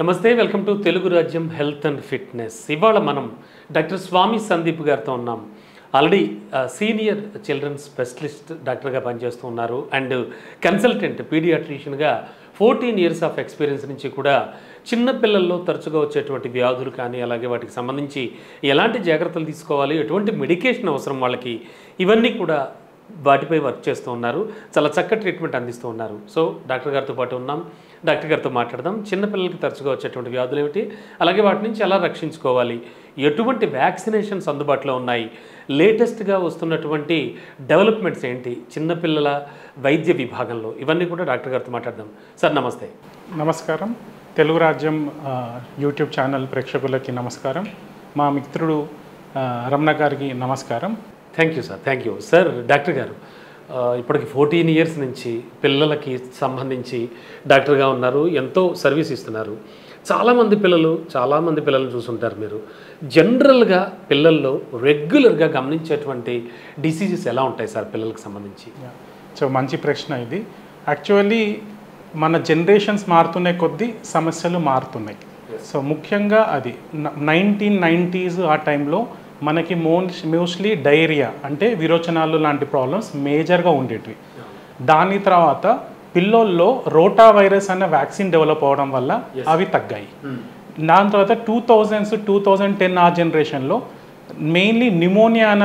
నమస్తే, welcome to Telugu రాజ్యం health and fitness. ఇవాళ మనం డాక్టర్ స్వామి సందీప్ గారితో ఉన్నాం. ఆల్రెడీ సీనియర్ చిల్డ్రన్స్ స్పెషలిస్ట్ డాక్టర్గా పనిచేస్తూ ఉన్నారు అండ్ కన్సల్టెంట్ పీడియాట్రిషియన్గా 14 ఇయర్స్ ఆఫ్ ఎక్స్పీరియన్స్ నుంచి కూడా చిన్నపిల్లల్లో తరచుగా వచ్చేటువంటి వ్యాధులు కానీ అలాగే వాటికి సంబంధించి ఎలాంటి జాగ్రత్తలు తీసుకోవాలి, ఎటువంటి మెడికేషన్ అవసరం వాళ్ళకి, ఇవన్నీ కూడా వాటిపై వర్క్ చేస్తూ ఉన్నారు. చాలా చక్కటి ట్రీట్మెంట్ అందిస్తూ ఉన్నారు. సో డాక్టర్ గారితో పాటు ఉన్నాం. డాక్టర్ గారితో మాట్లాడదాం. చిన్నపిల్లలకి తరచుగా వచ్చేటువంటి వ్యాధులు ఏమిటి, అలాగే వాటి నుంచి ఎలా రక్షించుకోవాలి, ఎటువంటి వ్యాక్సినేషన్స్ అందుబాటులో ఉన్నాయి, లేటెస్ట్గా వస్తున్నటువంటి డెవలప్మెంట్స్ ఏంటి చిన్నపిల్లల వైద్య విభాగంలో, ఇవన్నీ కూడా డాక్టర్ గారితో మాట్లాడదాం. సార్ నమస్తే. నమస్కారం. తెలుగు రాజ్యం యూట్యూబ్ ఛానల్ ప్రేక్షకులకి నమస్కారం. మా మిత్రుడు రమణ గారికి నమస్కారం. Thank you sir. Thank you sir. Doctor గారు ఇప్పటికి 14 ఇయర్స్ నుంచి పిల్లలకి సంబంధించి డాక్టర్గా ఉన్నారు, ఎంతో సర్వీస్ ఇస్తున్నారు. చాలామంది పిల్లలు చూసుంటారు మీరు. జనరల్గా పిల్లల్లో రెగ్యులర్గా గమనించేటువంటి డిసీజెస్ ఎలా ఉంటాయి సార్ పిల్లలకు సంబంధించి? సో మంచి ప్రశ్న ఇది. యాక్చువల్లీ మన జనరేషన్స్ మారుతున్న కొద్దీ సమస్యలు మారుతున్నాయి. సో ముఖ్యంగా అది 1990s ఆ టైంలో మనకి మోస్ట్లీ డయేరియా అంటే విరోచనాలు లాంటి ప్రాబ్లమ్స్ మేజర్గా ఉండేటివి. దాని తర్వాత పిల్లల్లో రోటా వైరస్ అన్న వ్యాక్సిన్ డెవలప్ అవ్వడం వల్ల అవి తగ్గాయి. దాని తర్వాత 2010 ఆ జనరేషన్లో మెయిన్లీ నిమోనియా అన్న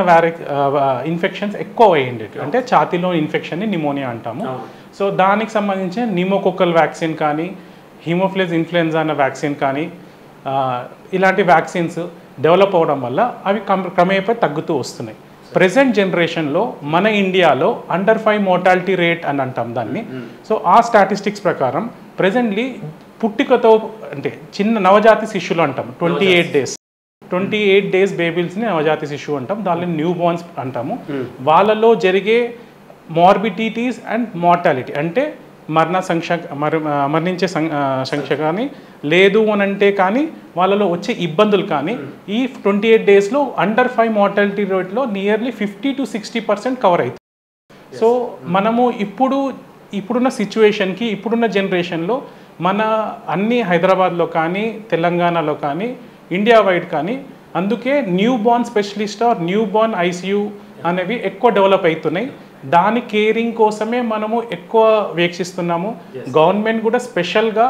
ఇన్ఫెక్షన్స్ ఎక్కువ అయ్యిండేవి. అంటే ఛాతీలో ఇన్ఫెక్షన్ని నిమోనియా అంటాము. సో దానికి సంబంధించిన నిమోకోకల్ వ్యాక్సిన్ కానీ, హిమోఫిలస్ ఇన్ఫ్లుయెన్జా అన్న వ్యాక్సిన్ కానీ, ఇలాంటి వ్యాక్సిన్స్ డెవలప్ అవ్వడం వల్ల అవి క్రమేపీ తగ్గుతూ వస్తున్నాయి. ప్రెసెంట్ జనరేషన్లో మన ఇండియాలో అండర్ 5 మోర్టాలిటీ రేట్ అని అంటాం దాన్ని. సో ఆ స్టాటిస్టిక్స్ ప్రకారం ప్రెసెంట్లీ పుట్టికతో అంటే చిన్న నవజాతి శిశువులు అంటాం, 28 డేస్ బేబీస్ని నవజాతి శిశువు అంటాం, దాన్ని న్యూ బోర్న్స్ అంటాము. వాళ్ళలో జరిగే మార్బిడిటీస్ అండ్ మార్టాలిటీ అంటే మరణించే సంఖ్య కానీ లేదు అని అంటే కానీ వాళ్ళలో వచ్చే ఇబ్బందులు కానీ ఈ 28 డేస్లో అండర్ 5 మార్టాలిటీ రేట్లో నియర్లీ 50 to 60% కవర్ అవుతుంది. సో మనము ఇప్పుడున్న సిచ్యువేషన్కి ఇప్పుడున్న జనరేషన్లో మన అన్ని హైదరాబాద్లో కానీ తెలంగాణలో కానీ ఇండియా వైడ్ కానీ అందుకే newborn specialist or newborn ICU అనేవి ఎక్కువ డెవలప్ అవుతున్నాయి. దాని కేరింగ్ కోసమే మనము ఎక్కువ వీక్షిస్తున్నాము. గవర్నమెంట్ కూడా స్పెషల్గా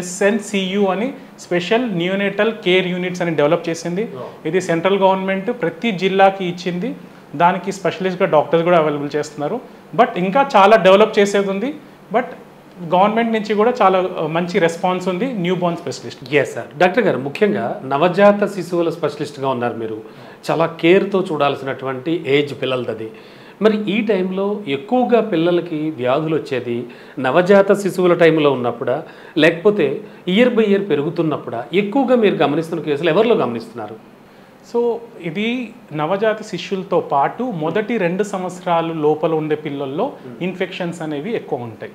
SNCU అని స్పెషల్ న్యూనేటల్ కేర్ యూనిట్స్ అని డెవలప్ చేసింది. ఇది సెంట్రల్ గవర్నమెంట్ ప్రతి జిల్లాకి ఇచ్చింది. దానికి స్పెషలిస్ట్గా డాక్టర్స్ కూడా అవైలబుల్ చేస్తున్నారు. బట్ ఇంకా చాలా డెవలప్ చేసేది ఉంది. బట్ గవర్నమెంట్ నుంచి కూడా చాలా మంచి రెస్పాన్స్ ఉంది newborn specialist. Yes sir. Doctor గారు ముఖ్యంగా నవజాత శిశువుల స్పెషలిస్ట్గా ఉన్నారు మీరు. చాలా కేర్తో చూడాల్సినటువంటి ఏజ్ పిల్లలది. మరి ఈ టైంలో ఎక్కువగా పిల్లలకి వ్యాధులు వచ్చేది నవజాత శిశువుల టైంలో ఉన్నప్పుడా, లేకపోతే ఇయర్ బై ఇయర్ పెరుగుతున్నప్పుడా? ఎక్కువగా మీరు గమనిస్తున్న కేసులు ఎవరిలో గమనిస్తున్నారు? సో ఇది నవజాత శిశువులతో పాటు మొదటి 2 సంవత్సరాలు లోపల ఉండే పిల్లల్లో ఇన్ఫెక్షన్స్ అనేవి ఎక్కువ ఉంటాయి.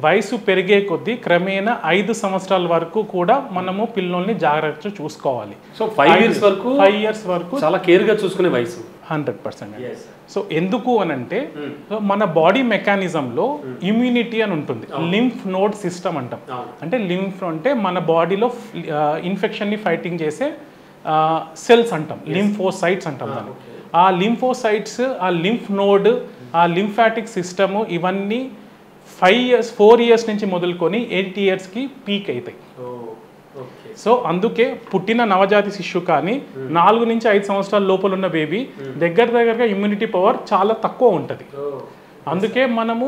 వయసు పెరిగే కొద్దీ క్రమేణా 5 సంవత్సరాల వరకు కూడా మనము పిల్లల్ని జాగ్రత్తగా చూసుకోవాలి. సో 5 ఇయర్స్ వరకు చాలా కేర్గా చూసుకునే వయసు 100%. సో ఎందుకు అని అంటే మన బాడీ మెకానిజంలో ఇమ్యూనిటీ అని ఉంటుంది, లింఫ్ నోడ్ సిస్టమ్ అంటాం. అంటే లింఫ్ అంటే మన బాడీలో ఇన్ఫెక్షన్ని ఫైటింగ్ చేసే సెల్స్ అంటాం, లింఫోసైట్స్ అంటాం దాన్ని. ఆ లింఫోసైట్స్, ఆ లింఫ్ నోడ్, ఆ లింఫాటిక్ సిస్టము ఇవన్నీ 4 ఇయర్స్ నుంచి మొదలుకొని 8 ఇయర్స్కి పీక్ అవుతాయి. సో అందుకే పుట్టిన నవజాతి శిశువు కానీ 4 నుంచి 5 సంవత్సరాల లోపల ఉన్న బేబీ దగ్గరగా ఇమ్యూనిటీ పవర్ చాలా తక్కువ ఉంటుంది. అందుకే మనము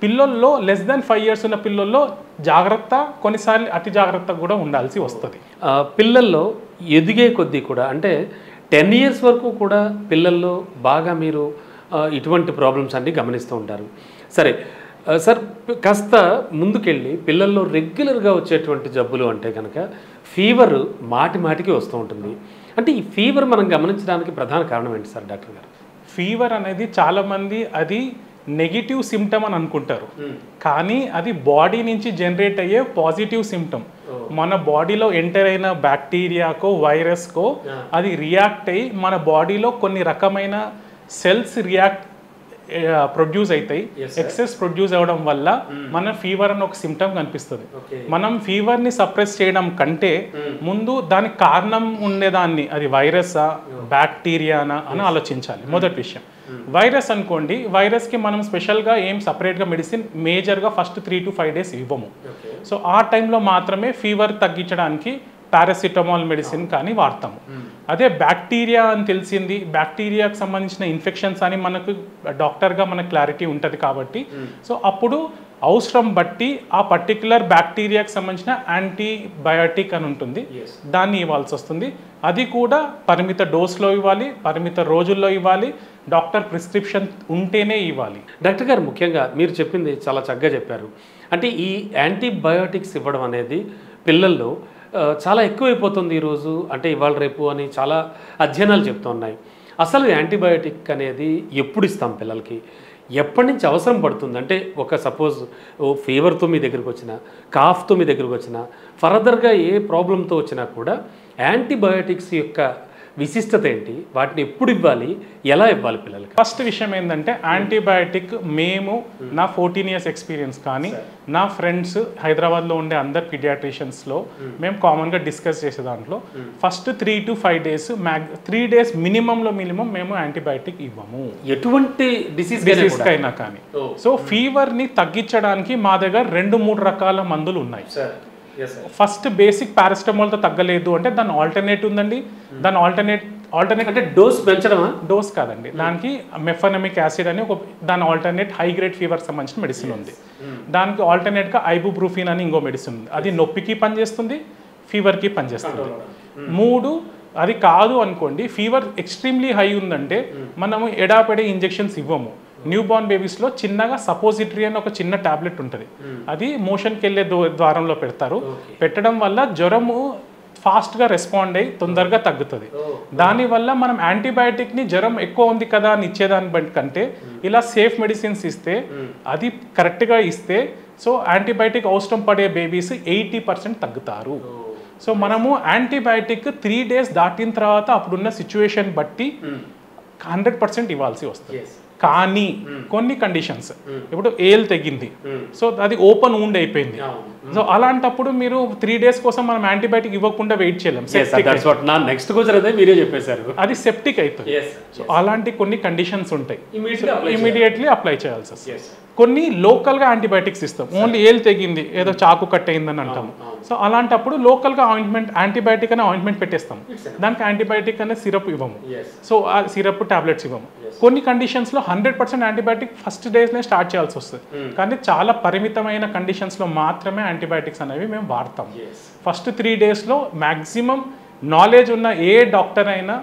పిల్లల్లో లెస్ దాన్ 5 ఇయర్స్ ఉన్న పిల్లల్లో జాగ్రత్త, కొన్నిసార్లు అతి జాగ్రత్త కూడా ఉండాల్సి వస్తుంది. పిల్లల్లో ఎదిగే కొద్దీ కూడా అంటే 10 ఇయర్స్ వరకు కూడా పిల్లల్లో బాగా మీరు ఇటువంటి ప్రాబ్లమ్స్ అన్నీ గమనిస్తూ ఉంటారు. సరే సార్, కాస్త ముందుకెళ్ళి పిల్లల్లో రెగ్యులర్గా వచ్చేటువంటి జబ్బులు అంటే కనుక ఫీవర్ మాటికి వస్తూ ఉంటుంది. అంటే ఈ ఫీవర్ మనం గమనించడానికి ప్రధాన కారణం ఏంటి సార్ డాక్టర్ గారు? ఫీవర్ అనేది చాలామంది అది నెగిటివ్ సిమ్టమ్ అని అనుకుంటారు, కానీ అది బాడీ నుంచి జనరేట్ అయ్యే పాజిటివ్ సిమ్టమ్. మన బాడీలో ఎంటర్ అయిన బ్యాక్టీరియాకో వైరస్కో అది రియాక్ట్ అయ్యి మన బాడీలో కొన్ని రకమైన సెల్స్ ప్రొడ్యూస్ అవుతాయి. ఎక్సెస్ ప్రొడ్యూస్ అవ్వడం వల్ల మన ఫీవర్ అని ఒక సిమ్టమ్ కనిపిస్తుంది. మనం ఫీవర్ని సప్రెస్ చేయడం కంటే ముందు దానికి కారణం ఉండేదాన్ని, అది వైరసా బ్యాక్టీరియానా అని ఆలోచించాలి. మొదటి విషయం, వైరస్ అనుకోండి, వైరస్కి మనం స్పెషల్గా ఏం సపరేట్గా మెడిసిన్ మేజర్గా ఫస్ట్ 3 to 5 days ఇవ్వము. సో ఆ టైంలో మాత్రమే ఫీవర్ తగ్గించడానికి పారాసిటమాల్ మెడిసిన్ కానీ వాడతాము. అదే బ్యాక్టీరియా అని తెలిసింది, బ్యాక్టీరియాకి సంబంధించిన ఇన్ఫెక్షన్స్ అని మనకు డాక్టర్గా మనకు క్లారిటీ ఉంటుంది కాబట్టి సో అప్పుడు అవసరం బట్టి ఆ పర్టిక్యులర్ బ్యాక్టీరియాకి సంబంధించిన యాంటీబయాటిక్ అని ఉంటుంది, దాన్ని ఇవ్వాల్సి వస్తుంది. అది కూడా పరిమిత డోస్లో ఇవ్వాలి, పరిమిత రోజుల్లో ఇవ్వాలి, డాక్టర్ ప్రిస్క్రిప్షన్ ఉంటేనే ఇవ్వాలి. డాక్టర్ గారు, ముఖ్యంగా మీరు చెప్పింది చాలా చక్కగా చెప్పారు. అంటే ఈ యాంటీబయాటిక్స్ ఇవ్వడం అనేది పిల్లల్లో చాలా ఎక్కువైపోతుంది ఈరోజు, అంటే ఇవాళ రేపు అని చాలా అధ్యయనాలు చెప్తున్నాయి. అసలు యాంటీబయాటిక్ అనేది ఎప్పుడు ఇస్తాం పిల్లలకి, ఎప్పటి నుంచి అవసరం పడుతుంది? అంటే ఒక సపోజ్ ఫీవర్తో మీ దగ్గరికి వచ్చినా, కాఫ్తో మీ దగ్గరికి వచ్చినా, ఫర్దర్గా ఏ ప్రాబ్లంతో వచ్చినా కూడా యాంటీబయాటిక్స్ యొక్క విశిష్టత ఏంటి, వాటిని ఎప్పుడు ఇవ్వాలి, ఎలా ఇవ్వాలి పిల్లలకి? ఫస్ట్ విషయం ఏంటంటే యాంటీబయాటిక్ మేము నా 14 years ఎక్స్పీరియన్స్ కానీ నా ఫ్రెండ్స్ హైదరాబాద్లో ఉండే అందరు పీడియాట్రిషియన్స్లో మేము కామన్గా డిస్కస్ చేసే దాంట్లో ఫస్ట్ 3 to 5 days 3 days మినిమంలో మేము యాంటీబయాటిక్ ఇవ్వము ఎటువంటి డిసీజ్ అయినా కానీ. సో ఫీవర్ని తగ్గించడానికి మా దగ్గర 2-3 రకాల మందులు ఉన్నాయి. ఫస్ట్ బేసిక్ పారాసిటమాల్తో తగ్గలేదు అంటే దాని ఆల్టర్నేట్ ఉందండి. దాని ఆల్టర్నేట్ అంటే డోస్ పెంచడమా? డోస్ కాదండి, దానికి మెఫనమిక్ యాసిడ్ అని దాని ఆల్టర్నేట్ హై గ్రేడ్ ఫీవర్ సంబంధించిన మెడిసిన్ ఉంది. దానికి ఆల్టర్నేట్గా ఐబుప్రూఫిన్ అని ఇంకో మెడిసిన్ ఉంది, అది నొప్పికి పనిచేస్తుంది, ఫీవర్కి పనిచేస్తుంది. 3 అది కాదు అనుకోండి, ఫీవర్ ఎక్స్ట్రీమ్లీ హై ఉందంటే మనము ఎడాపెడే ఇంజెక్షన్స్ ఇవ్వము. న్యూ బార్న్ బేబీస్లో చిన్నగా సపోజిటరీ అని ఒక చిన్న టాబ్లెట్ ఉంటుంది, అది మోషన్కి వెళ్ళే ద్వారంలో పెడతారు. పెట్టడం వల్ల జ్వరము ఫాస్ట్గా రెస్పాండ్ అయ్యి తొందరగా తగ్గుతుంది. దానివల్ల మనం యాంటీబయాటిక్ని జ్వరం ఎక్కువ ఉంది కదా అని ఇచ్చేదాని బట్టి కంటే ఇలా సేఫ్ మెడిసిన్స్ ఇస్తే, అది కరెక్ట్గా ఇస్తే సో యాంటీబయాటిక్ అవసరం పడే బేబీస్ 80% తగ్గుతారు. సో మనము యాంటీబయాటిక్ 3 days దాటిన తర్వాత అప్పుడున్న సిచ్యువేషన్ బట్టి 100% ఇవ్వాల్సి వస్తుంది. కానీ కొన్ని కండిషన్స్, ఇప్పుడు ఏల్ తెగింది, సో అది ఓపెన్ వూండ్ అయిపోయింది, సో అలాంటప్పుడు మీరు 3 days కోసం మనం యాంటీబయాటిక్ ఇవ్వకుండా వెయిట్ చేయలేం, అది సెప్టిక్ అవుతుంది. సో అలాంటి కొన్ని కండిషన్స్ ఉంటాయి, ఇమీడియట్లీ అప్లై చేయాల్సి వస్తుంది. కొన్ని లోకల్గా యాంటీబయాటిక్స్ ఇస్తాం, ఓన్లీ ఏల్ తెగింది ఏదో చాకు కట్ అయిందని అంటాము. సో అలాంటప్పుడు లోకల్గా ఆయింట్మెంట్ యాంటీబయాటిక్ అనే ఆయింట్మెంట్ పెట్టేస్తాం, దానికి యాంటీబయాటిక్ అనే సిరప్ ఇవ్వము. సో ఆ సిరప్ టాబ్లెట్స్ ఇవ్వము. కొన్ని కండిషన్స్లో 100% యాంటీబయాటిక్ ఫస్ట్ డేస్నే స్టార్ట్ చేయాల్సి వస్తుంది, కానీ చాలా పరిమితమైన కండిషన్స్లో మాత్రమే యాంటీబయాటిక్స్ అనేవి మేము వాడతాం. ఫస్ట్ 3 daysలో మ్యాక్సిమం నాలెడ్జ్ ఉన్న ఏ డాక్టర్ అయినా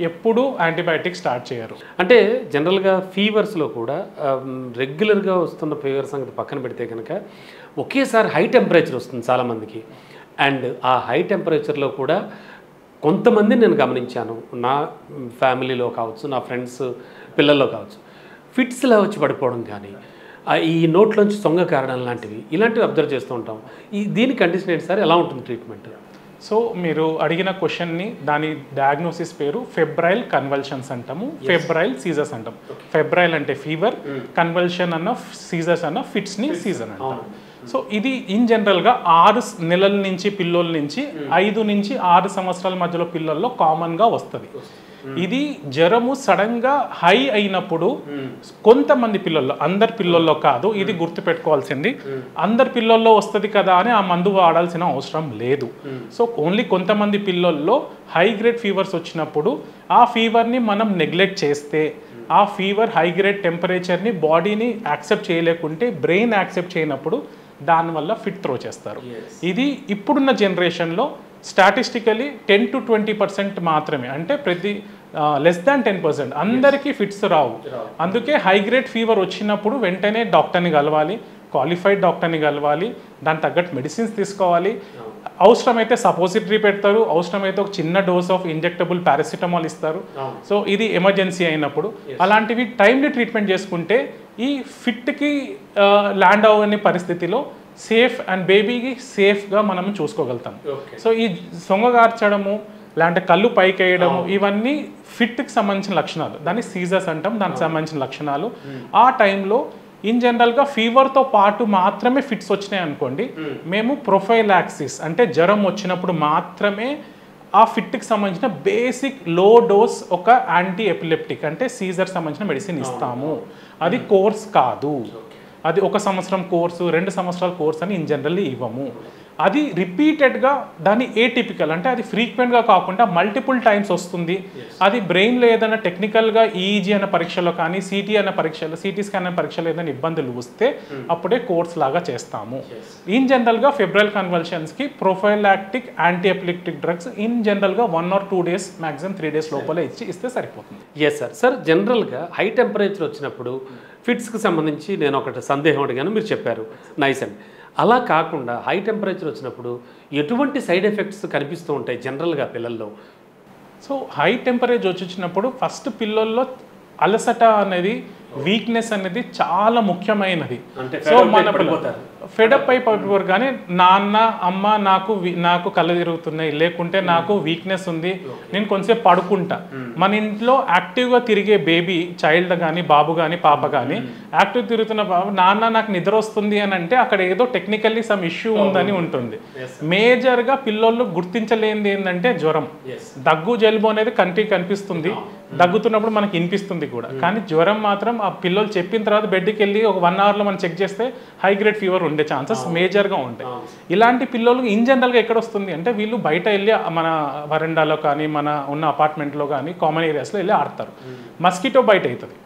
ఎప్పుడు యాంటీబయాటిక్ స్టార్ట్ చేయరు. అంటే జనరల్గా ఫీవర్స్లో కూడా రెగ్యులర్గా వస్తున్న ఫీవర్ సంగతి పక్కన పెడితే కనుక ఒకేసారి హై టెంపరేచర్ వస్తుంది చాలామందికి. అండ్ ఆ హై టెంపరేచర్లో కూడా కొంతమంది నేను గమనించాను, నా ఫ్యామిలీలో కావచ్చు, నా ఫ్రెండ్స్ పిల్లల్లో కావచ్చు, ఫిట్స్లా వచ్చి పడిపోవడం కానీ, ఈ నోట్లోంచి సొంగ కారణాలు లాంటివి, ఇలాంటివి అబ్జర్వ్ చేస్తూ ఉంటాం. దీని కండిషన్ ఏంటి సార్, ఎలా ఉంటుంది ట్రీట్మెంట్? సో మీరు అడిగిన క్వశ్చన్ని దాని డయాగ్నోసిస్ పేరు ఫెబ్రైల్ కన్వల్షన్స్ అంటాము, ఫెబ్రైల్ సీజర్స్ అంటాం. ఫెబ్రైల్ అంటే ఫీవర్, కన్వల్షన్ అన్న సీజర్స్ అన్న ఫిట్స్ని సీజర్ అంటాం. సో ఇది ఇన్ జనరల్గా 6 నెలల నుంచి పిల్లల నుంచి 5 నుంచి 6 సంవత్సరాల మధ్యలో పిల్లల్లో కామన్గా వస్తుంది. ఇది జ్వరము సడన్గా హై అయినప్పుడు కొంతమంది పిల్లల్లో, అందరి పిల్లల్లో కాదు, ఇది గుర్తుపెట్టుకోవాల్సింది, అందరి పిల్లల్లో వస్తుంది కదా అని ఆ మందు వాడాల్సిన అవసరం లేదు. సో ఓన్లీ కొంతమంది పిల్లల్లో హై గ్రేడ్ ఫీవర్స్ వచ్చినప్పుడు ఆ ఫీవర్ని మనం నెగ్లెక్ట్ చేస్తే, ఆ ఫీవర్ హై గ్రేడ్ టెంపరేచర్ని బాడీని యాక్సెప్ట్ చేయలేకుంటే, బ్రెయిన్ యాక్సెప్ట్ చేయనప్పుడు దానివల్ల ఫిట్ త్రో చేస్తారు. ఇది ఇప్పుడున్న జనరేషన్లో స్టాటిస్టికలీ 10 to 20% మాత్రమే, అంటే ప్రతి లెస్ దాన్ 10% అందరికీ ఫిట్స్ రావు. అందుకే హై గ్రేడ్ ఫీవర్ వచ్చినప్పుడు వెంటనే డాక్టర్ని కలవాలి, క్వాలిఫైడ్ డాక్టర్ని కలవాలి, దాని తగ్గట్టు మెడిసిన్స్ తీసుకోవాలి. అవసరమైతే సపోజిటరీ పెడతారు, అవసరమైతే ఒక చిన్న డోస్ ఆఫ్ ఇంజెక్టబుల్ పారాసిటమాల్ ఇస్తారు. సో ఇది ఎమర్జెన్సీ అయినప్పుడు అలాంటివి టైమ్లీ ట్రీట్మెంట్ చేసుకుంటే ఈ ఫిట్కి ల్యాండ్ అవ్వని పరిస్థితిలో సేఫ్ అండ్ బేబీకి సేఫ్గా మనం చూసుకోగలుగుతాం. సో ఈ సొంగగార్చడము, లేదంటే కళ్ళు పైకి వేయడము, ఇవన్నీ ఫిట్కి సంబంధించిన లక్షణాలు. దాన్ని సీజర్స్ అంటాం, దానికి సంబంధించిన లక్షణాలు. ఆ టైంలో ఇన్ జనరల్గా ఫీవర్తో పాటు మాత్రమే ఫిట్స్ వచ్చినాయి అనుకోండి, మేము ప్రొఫైలాక్సిస్ అంటే జ్వరం వచ్చినప్పుడు మాత్రమే ఆ ఫిట్కి సంబంధించిన బేసిక్ లో డోస్ ఒక యాంటీ ఎపిలెప్టిక్ అంటే సీజర్ సంబంధించిన మెడిసిన్ ఇస్తాము. అది కోర్స్ కాదు, అది 1 సంవత్సరం కోర్సు 2 సంవత్సరాల కోర్స్ అని ఇన్ జనరల్లీ ఇవ్వము. అది రిపీటెడ్గా దాన్ని ఏటిపికల్ అంటే అది ఫ్రీక్వెంట్గా కాకుండా మల్టిపుల్ టైమ్స్ వస్తుంది. అది బ్రెయిన్లో ఏదైనా టెక్నికల్గా ఈఈజీ అనే పరీక్షలో కానీ సిటీ అనే పరీక్షలో సిటీ స్కాన్ అనే పరీక్షలో ఏదైనా ఇబ్బందులు వస్తే అప్పుడే కోర్స్ లాగా చేస్తాము. ఇన్ జనరల్గా ఫెబ్రల్ కన్వల్షన్స్కి prophylactic anti epileptic drugs in జనరల్గా 1 or 2 days మ్యాక్సిమం 3 days లోపల ఇస్తే సరిపోతుంది. ఎస్ సార్ జనరల్గా హై టెంపరేచర్ వచ్చినప్పుడు ఫిట్స్కి సంబంధించి నేను ఒకటి సందేహం అడిగాను, మీరు చెప్పారు, నైస్ అండి. అలా కాకుండా హై టెంపరేచర్ వచ్చినప్పుడు ఎటువంటి సైడ్ ఎఫెక్ట్స్ కనిపిస్తూ ఉంటాయి జనరల్గా పిల్లల్లో? సో హై టెంపరేచర్ వచ్చినప్పుడు ఫస్ట్ పిల్లల్లో అలసట అనేది, వీక్నెస్ అనేది చాలా ముఖ్యమైనది. సో మన ఫెడప్ అయిపోయారు కానీ నాన్న అమ్మ నాకు కళ్ళు తిరుగుతున్నాయి, లేకుంటే నాకు వీక్నెస్ ఉంది, నేను కొంచెంసేపు పడుకుంటా. మన ఇంట్లో యాక్టివ్గా తిరిగే బేబీ చైల్డ్ కానీ బాబు కానీ పాప కానీ యాక్టివ్ తిరుగుతున్న బాబు నాన్న నాకు నిద్ర వస్తుంది అని అంటే అక్కడ ఏదో టెక్నికల్లీ సమ్ ఇష్యూ ఉందని ఉంటుంది. మేజర్గా పిల్లోళ్ళు గుర్తించలేనిది ఏంటంటే జ్వరం, దగ్గు జలుబు అనేది కంటికి కనిపిస్తుంది, దగ్గుతున్నప్పుడు మనకి వినిపిస్తుంది కూడా. కానీ జ్వరం మాత్రం ఆ పిల్లలు చెప్పిన తర్వాత బెడ్కి వెళ్ళి ఒక 1 hourలో మనం చెక్ చేస్తే హై గ్రేడ్ ఫీవర్ ఉండే ఛాన్సెస్ మేజర్గా ఉంటాయి. ఇలాంటి పిల్లలు ఇన్ జనరల్గా ఎక్కడ వస్తుంది అంటే వీళ్ళు బయట వెళ్ళి మన వరండాలో కానీ మన ఉన్న అపార్ట్మెంట్లో కానీ కామన్ ఏరియాస్లో వెళ్ళి ఆడతారు. మస్కిటో బయట అవుతుంది.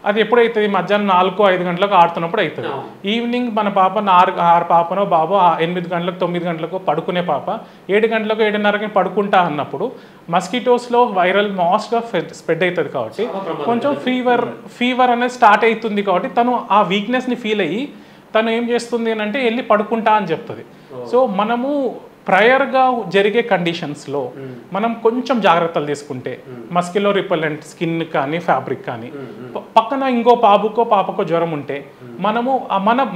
అది ఎప్పుడైతుంది? మధ్యాహ్నం 4-5 గంటలకు ఆడుతున్నప్పుడు అవుతుంది. ఈవినింగ్ మన పాప 6 పాపనో బాబో 8 గంటలకు 9 గంటలకు పడుకునే పాప 7 గంటలకు 7:30కి పడుకుంటా అన్నప్పుడు మస్కిటోస్లో వైరల్ మాస్గా స్ప్రెడ్ అవుతుంది కాబట్టి కొంచెం ఫీవర్ అనేది స్టార్ట్ అవుతుంది. కాబట్టి తను ఆ వీక్నెస్ని ఫీల్ అయ్యి తను ఏం చేస్తుంది అని అంటే వెళ్ళి పడుకుంటా అని చెప్తుంది. సో మనము ప్రయర్గా జరిగే కండిషన్స్లో మనం కొంచెం జాగ్రత్తలు తీసుకుంటే మస్కిలో రిపెలెంట్ స్కిన్ కానీ ఫ్యాబ్రిక్ కానీ, పక్కన ఇంకో బాబుకో పాపకో జ్వరం ఉంటే మనము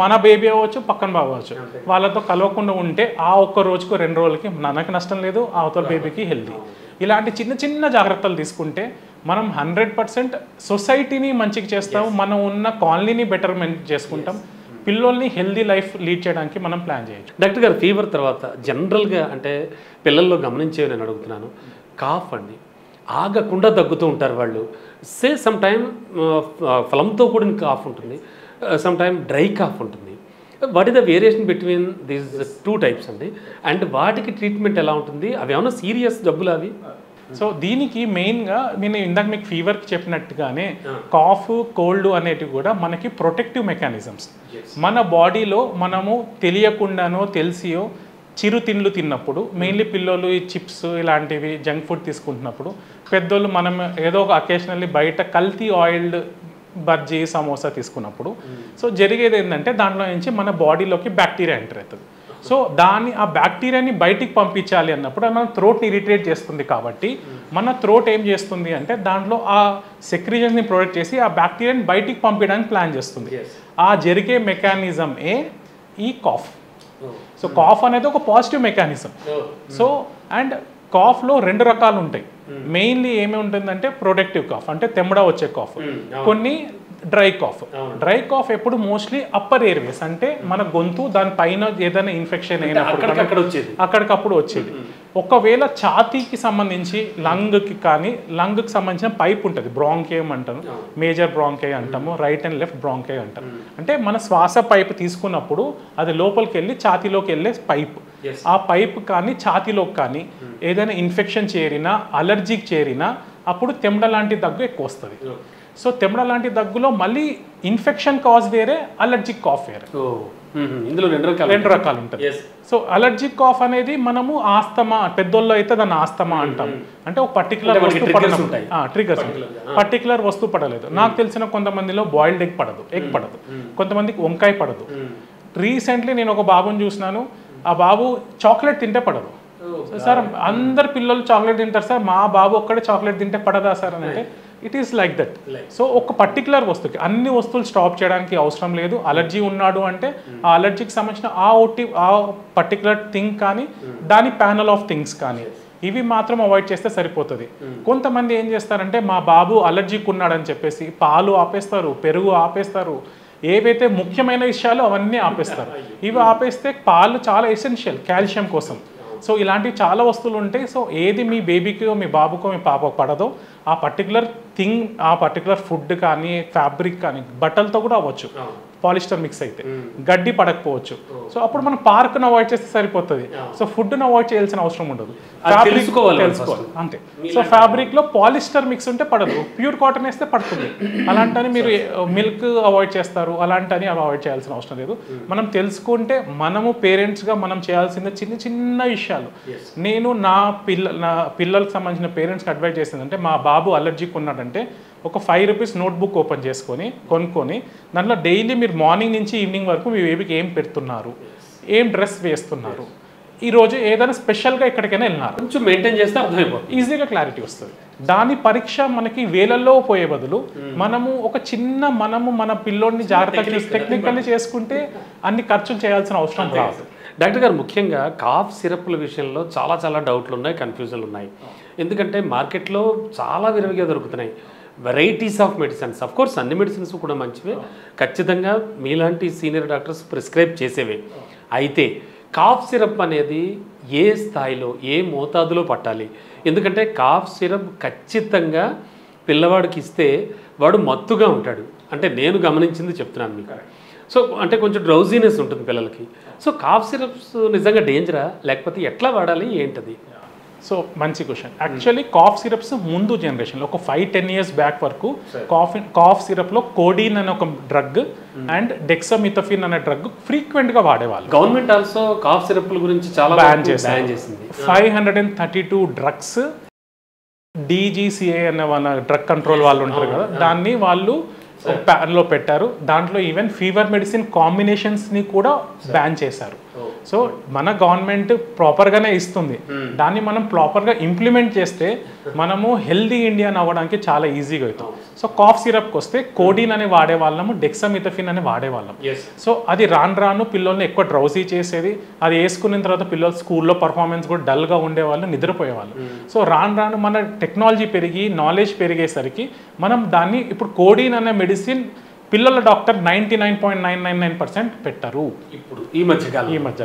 మన బేబీ అవ్వచ్చు పక్కన బాబు అవ్వచ్చు వాళ్ళతో కలవకుండా ఉంటే ఆ ఒక్క రోజుకు 2 రోజులకి మనకు నష్టం లేదు, అవతల బేబీకి హెల్దీ. ఇలాంటి చిన్న చిన్న జాగ్రత్తలు తీసుకుంటే మనం 100% సొసైటీని మంచిగా చేస్తాము, మనం ఉన్న కాలనీని బెటర్మెంట్ చేసుకుంటాం, పిల్లల్ని హెల్దీ లైఫ్ లీడ్ చేయడానికి మనం ప్లాన్ చేయొచ్చు. డాక్టర్ గారు ఫీవర్ తర్వాత జనరల్గా అంటే పిల్లల్లో గమనించేవి నేను అడుగుతున్నాను, కాఫ్ అండి ఆగకుండా దగ్గుతూ ఉంటారు వాళ్ళు. సమ్ టైమ్ ఫలంతో కూడిన కాఫ్ ఉంటుంది, సమ్ టైమ్ డ్రై కాఫ్ ఉంటుంది. What is the variation between these 2 types అండి? అండ్ వాటికి ట్రీట్మెంట్ ఎలా ఉంటుంది? అవి ఏమైనా సీరియస్ జబ్బులు అవి? సో దీనికి మెయిన్గా నేను ఇందాక మీకు ఫీవర్కి చెప్పినట్టుగానే కాఫ్ కోల్డ్ అనేటివి కూడా మనకి ప్రొటెక్టివ్ మెకానిజమ్స్. మన బాడీలో మనము తెలియకుండానో తెలిసియో చిరు తిండ్లు తిన్నప్పుడు, మెయిన్లీ పిల్లలు ఈ చిప్స్ ఇలాంటివి జంక్ ఫుడ్ తీసుకుంటున్నప్పుడు, పెద్దోళ్ళు మనం ఏదో ఒక అకేషనల్లీ బయట కల్తీ ఆయిల్డ్ బజ్జీ సమోసా తీసుకున్నప్పుడు సో జరిగేది ఏంటంటే దాంట్లో నుంచి మన బాడీలోకి బ్యాక్టీరియా ఎంటర్ అవుతుంది. సో ఆ బ్యాక్టీరియాని బయటికి పంపించాలి అన్నప్పుడు మన థ్రోట్ని ఇరిటేట్ చేస్తుంది. కాబట్టి మన థ్రోట్ ఏం చేస్తుంది అంటే దాంట్లో ఆ సెక్రీషన్స్ని ప్రొడక్ట్ చేసి ఆ బ్యాక్టీరియాని బయటికి పంపించడానికి ప్లాన్ చేస్తుంది. ఆ జరిగే మెకానిజం ఈ కాఫ్. సో కాఫ్ అనేది ఒక పాజిటివ్ మెకానిజం. సో అండ్ కాఫ్లో 2 రకాలు ఉంటాయి. మెయిన్లీ ఏమి ఉంటుందంటే ప్రొడక్టివ్ కాఫ్ అంటే తెమ్మడ వచ్చే కాఫ్, కొన్ని డ్రై కాఫ్. డ్రై కాఫ్ ఎప్పుడు మోస్ట్లీ అప్పర్ ఎయిర్వేస్ అంటే మన గొంతు దానిపైన ఏదైనా ఇన్ఫెక్షన్ అయినప్పుడు అక్కడికప్పుడు వచ్చేది. ఒకవేళ ఛాతీకి సంబంధించి లంగ్కి సంబంధించిన పైప్ ఉంటుంది, బ్రాంకేయం అంటాము, మేజర్ బ్రాంకే అంటాము, రైట్ అండ్ లెఫ్ట్ బ్రాంకే అంటాం. అంటే మన శ్వాస పైప్ తీసుకున్నప్పుడు అది లోపలికి వెళ్ళి ఛాతీలోకి వెళ్ళే పైప్. ఆ పైప్ కానీ ఛాతీలోకి కానీ ఏదైనా ఇన్ఫెక్షన్ చేరినా అలర్జీకి చేరినా అప్పుడు తెమ్మడ లాంటి దగ్గు ఎక్కువ వస్తుంది. సో తెమ్మడ లాంటి దగ్గులో మళ్ళీ ఇన్ఫెక్షన్ కాజ్ వేరే, అలర్జిక్ కాఫ్ వేరే. ఇందులో 2 రకాలు ఉంటుంది. సో అలర్జిక్ కాఫ్ అనేది మనము ఆస్తమా, పెద్దోళ్ళు అయితే దాన్ని ఆస్తమా అంటాం. అంటే ఒక పర్టికులర్ వస్తువు ట్రిగర్స్ పర్టికులర్ వస్తువు పడలేదు. నాకు తెలిసిన కొంతమందిలో బాయిల్డ్ ఎగ్ పడదు, కొంతమందికి వంకాయ పడదు. రీసెంట్లీ నేను ఒక బాబుని చూసినాను, ఆ బాబు చాక్లెట్ తింటే పడదు. సార్ అందరు పిల్లలు చాక్లెట్ తింటారు సార్, మా బాబు ఒక్కడే చాక్లెట్ తింటే పడదా సార్ అని అంటే it is like that. So ఒక పర్టికులర్ వస్తువుకి అన్ని వస్తువులు స్టాప్ చేయడానికి అవసరం లేదు. అలర్జీ ఉన్నాడు అంటే ఆ అలర్జీకి సంబంధించిన ఆ పర్టికులర్ థింగ్ కానీ దాని ప్యానల్ ఆఫ్ థింగ్స్ కానీ ఇవి మాత్రం అవాయిడ్ చేస్తే సరిపోతుంది. కొంతమంది ఏం చేస్తారంటే మా బాబు అలర్జీకి ఉన్నాడని చెప్పేసి పాలు ఆపేస్తారు, పెరుగు ఆపేస్తారు, ఏవైతే ముఖ్యమైన విషయాలు అవన్నీ ఆపేస్తారు. ఇవి ఆపేస్తే పాలు చాలా ఎసెన్షియల్ కాల్షియం కోసం. సో ఇలాంటివి చాలా వస్తువులు ఉంటాయి. సో ఏది మీ బేబీకో మీ బాబుకో మీ పాపకు పడదో ఆ పర్టికులర్ థింగ్, ఆ పర్టికులర్ ఫుడ్ కానీ ఫ్యాబ్రిక్ కానీ బట్టలతో కూడా అవ్వచ్చు, పాలిస్టర్ మిక్స్ అయితే గడ్డి పడకపోవచ్చు. సో అప్పుడు మనం పార్క్ను అవాయిడ్ చేస్తే సరిపోతుంది. సో ఫుడ్ను అవాయిడ్ చేయాల్సిన అవసరం ఉండదు, తెలుసుకోవాలి అంతే. సో ఫ్యాబ్రిక్లో పాలిస్టర్ మిక్స్ ఉంటే పడదు, ప్యూర్ కాటన్ వేస్తే పడుతుంది. అలాంటని మీరు మిల్క్ అవాయిడ్ చేస్తారు, అలాంటని అవాయిడ్ చేయాల్సిన అవసరం లేదు. మనం తెలుసుకుంటే మనము పేరెంట్స్గా మనం చేయాల్సిన చిన్న చిన్న విషయాలు. నేను నా పిల్లలకు సంబంధించిన పేరెంట్స్కి అడ్వైజ్ చేసిందంటే మా బాబు అలర్జీకి ఉన్నాడంటే ఒక 5 రూపీస్ నోట్బుక్ ఓపెన్ చేసుకొని కొనుక్కొని దాంట్లో డైలీ మీరు మార్నింగ్ నుంచి ఈవినింగ్ వరకు మీ బేబీకి ఏం పెడుతున్నారు, ఏం డ్రెస్ వేస్తున్నారు, ఈరోజు ఏదైనా స్పెషల్గా ఎక్కడికైనా వెళ్ళినారు, కొంచెం మెయింటైన్ చేస్తే అర్థమైపోతుంది, ఈజీగా క్లారిటీ వస్తుంది. దాని పరీక్ష మనకి వేలల్లో పోయే బదులు మనము ఒక చిన్న మన పిల్లోడిని జాగ్రత్తగా టెక్నికల్లీ చేసుకుంటే అన్ని ఖర్చులు చేయాల్సిన అవసరం రాదు. డాక్టర్ గారు, ముఖ్యంగా కాఫ్ సిరప్ల విషయంలో చాలా డౌట్లు ఉన్నాయి, కన్ఫ్యూజన్లు ఉన్నాయి. ఎందుకంటే మార్కెట్లో చాలా విరివిగా దొరుకుతున్నాయి varieties of medicines. Of course అన్ని మెడిసిన్స్ కూడా మంచివే, ఖచ్చితంగా మీలాంటి సీనియర్ డాక్టర్స్ ప్రిస్క్రైబ్ చేసేవే. అయితే కాఫ్ సిరప్ అనేది ఏ స్థాయిలో ఏ మోతాదులో పట్టాలి? ఎందుకంటే కాఫ్ సిరప్ ఖచ్చితంగా పిల్లవాడికి ఇస్తే వాడు మత్తుగా ఉంటాడు. అంటే నేను గమనించింది చెప్తున్నాను మీకు. సో అంటే కొంచెం డ్రౌజీనెస్ ఉంటుంది పిల్లలకి. సో కాఫ్ సిరప్స్ నిజంగా డేంజరా, లేకపోతే ఎట్లా వాడాలి, ఏంటది? సో మంచి క్వశ్చన్. యాక్చువల్లీ కాఫ్ సిరప్స్ ముందు జనరేషన్లో ఒక 5-10 years బ్యాక్ వరకు కాఫ్ సిరప్లో కోడీన్ అనే ఒక డ్రగ్ అండ్ డెక్సామిథాఫిన్ అనే డ్రగ్ ఫ్రీక్వెంట్గా వాడేవాళ్ళు. గవర్నమెంట్ ఆల్సో కాఫ్ సిరప్ల గురించి చాలా బ్యాన్ చేసింది. 532 డ్రగ్స్ DGCA అనే వాళ్ళ డ్రగ్ కంట్రోల్ వాళ్ళు ఉంటారు కదా, దాన్ని వాళ్ళు ప్యాన్లో పెట్టారు. దాంట్లో ఈవెన్ ఫీవర్ మెడిసిన్ కాంబినేషన్స్ని కూడా బ్యాన్ చేశారు. సో మన గవర్నమెంట్ ప్రాపర్గానే ఇస్తుంది, దాన్ని మనం ప్రాపర్గా ఇంప్లిమెంట్ చేస్తే మనము హెల్దీ ఇండియన్ అవ్వడానికి చాలా ఈజీగా అవుతాం. సో కాఫ్ సిరప్కి వస్తే కోడిన్ అని వాడేవాళ్ళము, డెక్సామిథాఫిన్ అని వాడేవాళ్ళం. సో అది రాను పిల్లల్ని ఎక్కువ డ్రౌజీ చేసేది. అది వేసుకున్న తర్వాత పిల్లలు స్కూల్లో పర్ఫార్మెన్స్ కూడా డల్గా ఉండేవాళ్ళు, నిద్రపోయేవాళ్ళు. సో రాను మన టెక్నాలజీ పెరిగి నాలెడ్జ్ పెరిగేసరికి మనం దాన్ని ఇప్పుడు కోడిన్ అనే మెడిసిన్ పిల్లల డాక్టర్ 99.999% పెట్టరు ఇప్పుడు ఈ మధ్య.